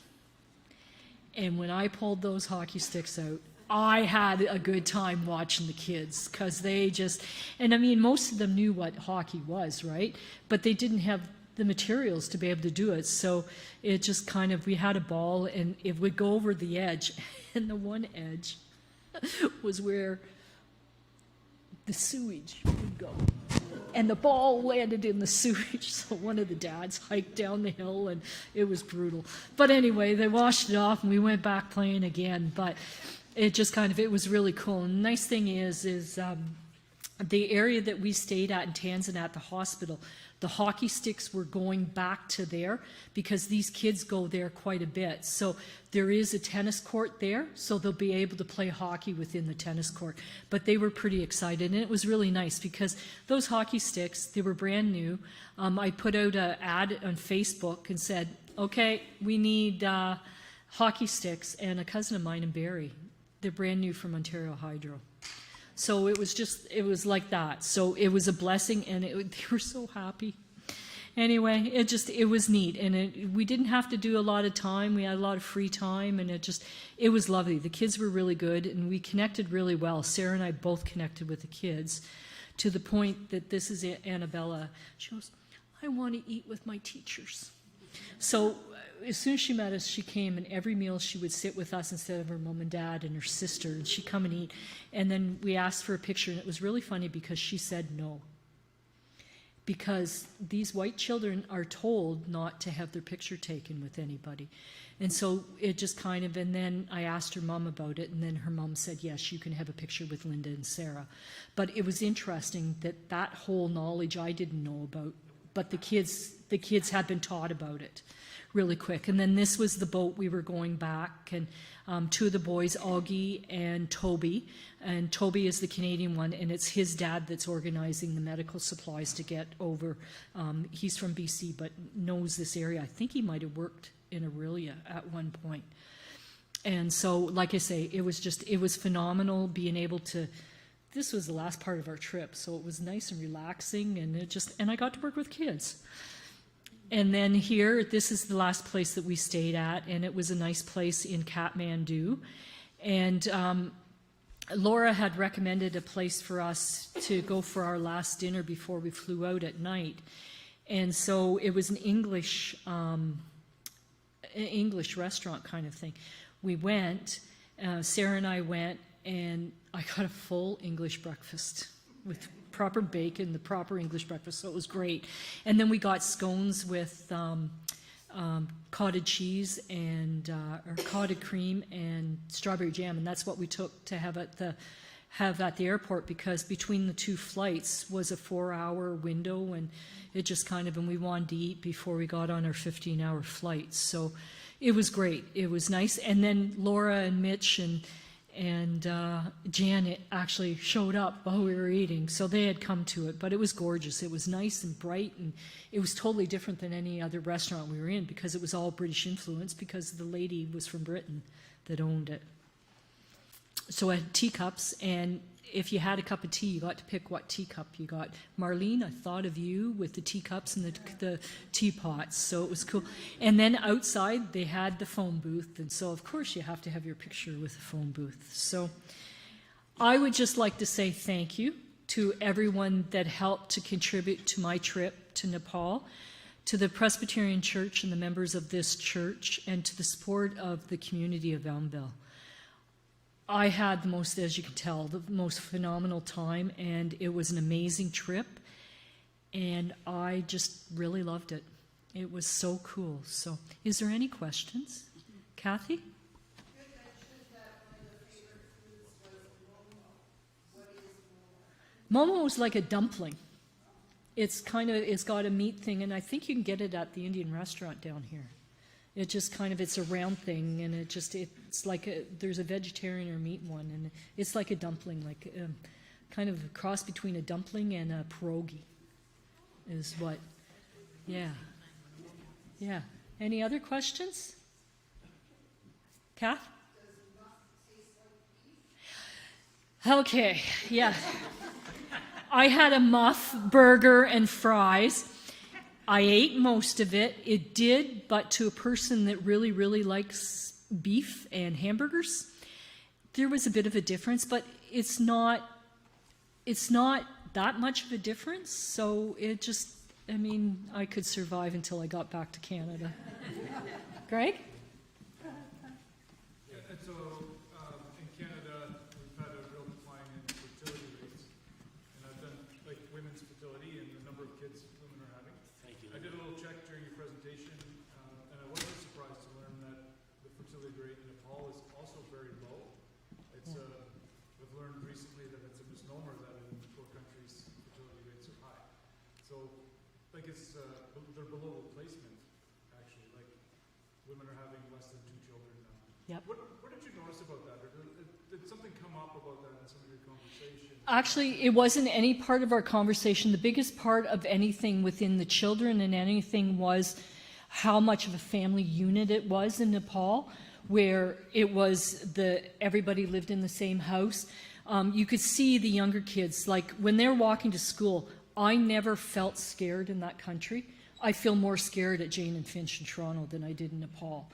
And when I pulled those hockey sticks out, I had a good time watching the kids because they just, and I mean, most of them knew what hockey was, right? But they didn't have the materials to be able to do it. So it just kind of, we had a ball and it would go over the edge, and the one edge was where the sewage would go. And the ball landed in the sewage, so one of the dads hiked down the hill, and it was brutal. But anyway, they washed it off, and we went back playing again. But it just kind of, it was really cool. And the nice thing is the area that we stayed at in Tanzania at the hospital, the hockey sticks were going back to there because these kids go there quite a bit. So there is a tennis court there, so they'll be able to play hockey within the tennis court. But they were pretty excited, and it was really nice because those hockey sticks, they were brand new. I put out an ad on Facebook and said, okay, we need hockey sticks, and a cousin of mine in Barrie, they're brand new from Ontario Hydro. So it was like that. So it was a blessing, and they were so happy. Anyway, it was neat, and we didn't have to do a lot of time. We had a lot of free time, and it was lovely. The kids were really good, and we connected really well. Sarah and I both connected with the kids to the point that this is Annabella. She goes, I want to eat with my teachers. So as soon as she met us, she came, and every meal she would sit with us instead of her mom and dad and her sister, and she'd come and eat. And then we asked for a picture, and it was really funny because she said no. because these white children are told not to have their picture taken with anybody. And so it just kind of, and then I asked her mom about it, and then her mom said, yes, you can have a picture with Linda and Sarah. But it was interesting that that whole knowledge I didn't know about, but the kids had been taught about it really quick. And then this was the boat we were going back, and two of the boys, Augie and Toby is the Canadian one, and it's his dad that's organizing the medical supplies to get over. He's from BC, but knows this area. I think he might have worked in Aurelia at one point. And so, like I say, it was phenomenal being able to, this was the last part of our trip, so it was nice and relaxing, and I got to work with kids. And then here, this is the last place that we stayed at, and it was a nice place in Kathmandu. And Laura had recommended a place for us to go for our last dinner before we flew out at night. And so it was an English restaurant kind of thing. We went, Sarah and I went, and I got a full English breakfast with proper bacon, the proper English breakfast, so it was great. And then we got scones with cottage cheese and or cottage cream and strawberry jam, and that's what we took to have at the airport, because between the two flights was a 4-hour window, and it just kind of, and we wanted to eat before we got on our 15-hour flight. So it was great. It was nice. And then Laura and Mitch and Janet actually showed up while we were eating, so they had come to it. But it was gorgeous. It was nice and bright, and it was totally different than any other restaurant we were in, because it was all British influence, because the lady was from Britain that owned it. So I had teacups, and if you had a cup of tea, you got to pick what teacup you got. Marlene, I thought of you with the teacups and the teapots, so it was cool. And then outside, they had the phone booth, and so of course you have to have your picture with the phone booth. So I would just like to say thank you to everyone that helped to contribute to my trip to Nepal, to the Presbyterian Church and the members of this church, and to the support of the community of Elmvale. I had the most, as you can tell, the most phenomenal time, and it was an amazing trip, and I just really loved it. It was so cool. So, is there any questions? Kathy? You mentioned that one of the favorite foods was momo. What is momo? Momo is like a dumpling. It's got a meat thing, and I think you can get it at the Indian restaurant down here. It just kind of, it's a round thing, and it's like there's a vegetarian or meat one, and it's like a dumpling, like kind of a cross between a dumpling and a pierogi is what, yeah. Yeah. Any other questions? Kath? Okay, yeah. I had a muff, burger, and fries. I ate most of it. It did, but to a person that really, really likes beef and hamburgers, there was a bit of a difference, but it's not that much of a difference. So it just, I mean, I could survive until I got back to Canada. Greg? Yeah, and so in Canada, we've had a real decline in fertility rates, and I've done like women's fertility and the number of kids women are having. Thank you. I did a little check during your presentation, and I wasn't surprised to learn that the fertility rate in Nepal is also very low. It's we've learned recently that it's a misnomer that in poor countries fertility rates are high. So, like they're below replacement actually. Like women are having less than 2 children now. Yep. What did you notice about that? Or did something come up about that in some of your conversations? Actually, it wasn't any part of our conversation. The biggest part of anything within the children and anything was how much of a family unit it was in Nepal, where it was everybody lived in the same house. You could see the younger kids, like when they're walking to school, I never felt scared in that country. I feel more scared at Jane and Finch in Toronto than I did in Nepal.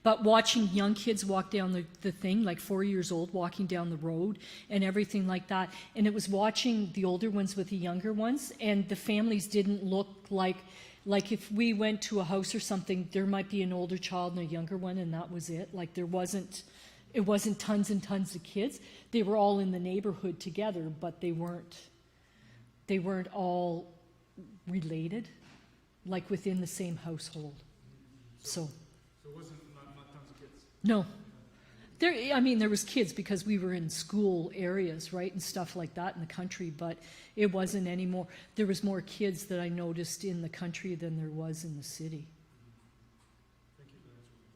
But watching young kids walk down the thing, like 4 years old, walking down the road and everything like that. And it was watching the older ones with the younger ones, and the families didn't look like if we went to a house or something, there might be an older child and a younger one, and that was it. Like it wasn't tons and tons of kids. They were all in the neighborhood together, but they weren't all related, like within the same household. So So it wasn't not tons of kids. no. There was kids because we were in school areas, right, and stuff like that in the country, but it wasn't any more. There was more kids that I noticed in the country than there was in the city. Thank you for answering.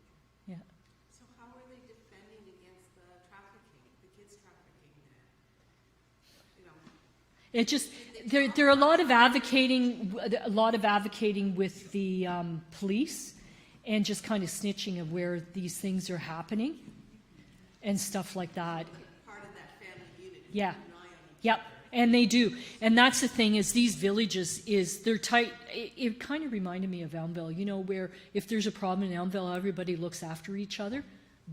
Yeah. So how are they defending against the trafficking, the kids trafficking there? You know, It just there are a lot of advocating with the police, and just kind of snitching of where these things are happening, and stuff like that. part of that family unit. Yeah. Keep an eye on each Yep, and they do. And that's the thing, is these villages, they're tight. It kind of reminded me of Elmvale, where if there's a problem in Elmvale, everybody looks after each other.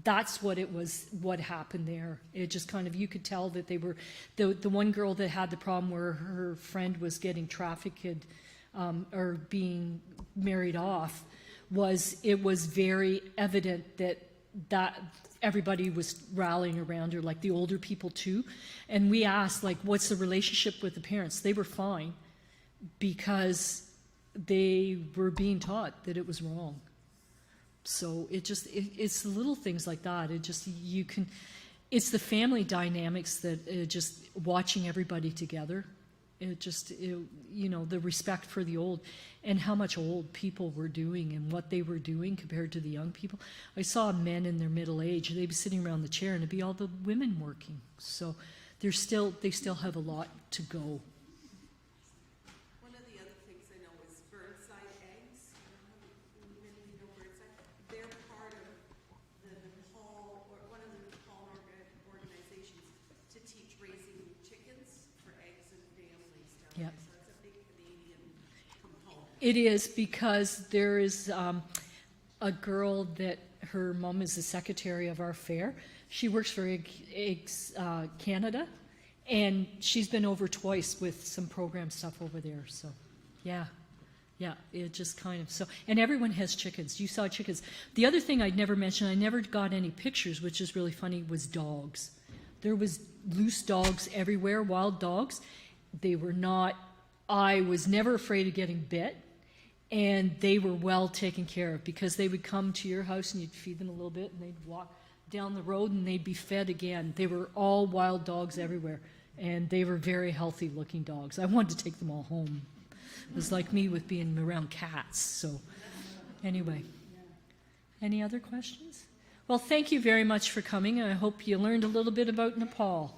That's what it was, what happened there. It just kind of, you could tell that they were, the one girl that had the problem where her friend was getting trafficked or being married off, it was very evident that everybody was rallying around her, like the older people too. And we asked, like, what's the relationship with the parents? They were fine because they were being taught that it was wrong. So it's the little things like that. It's the family dynamics that just watching everybody together. The respect for the old, and how much old people were doing and what they were doing compared to the young people. I saw men in their middle age, they'd be sitting around the chair and it'd be all the women working. So they still have a lot to go. One of the other things I know is birdside eggs. Many of you know birdside. They're part of the Nepal, or one of the Nepal organizations to teach raising chickens for eggs and families down Yep. there. So it's a big Canadian component. It is, because there is a girl that her mom is the secretary of our fair. She works for Eggs Canada, and she's been over twice with some program stuff over there. So, yeah, it just kind of so. And everyone has chickens. You saw chickens. The other thing I'd never mentioned, I never got any pictures, which is really funny, was dogs. There was loose dogs everywhere, wild dogs. They were not. I was never afraid of getting bit. And they were well taken care of, because they would come to your house and you'd feed them a little bit and they'd walk down the road and they'd be fed again. They were all wild dogs everywhere, and they were very healthy looking dogs. I wanted to take them all home. It was like me with being around cats. So anyway, any other questions? Well, thank you very much for coming, and I hope you learned a little bit about Nepal.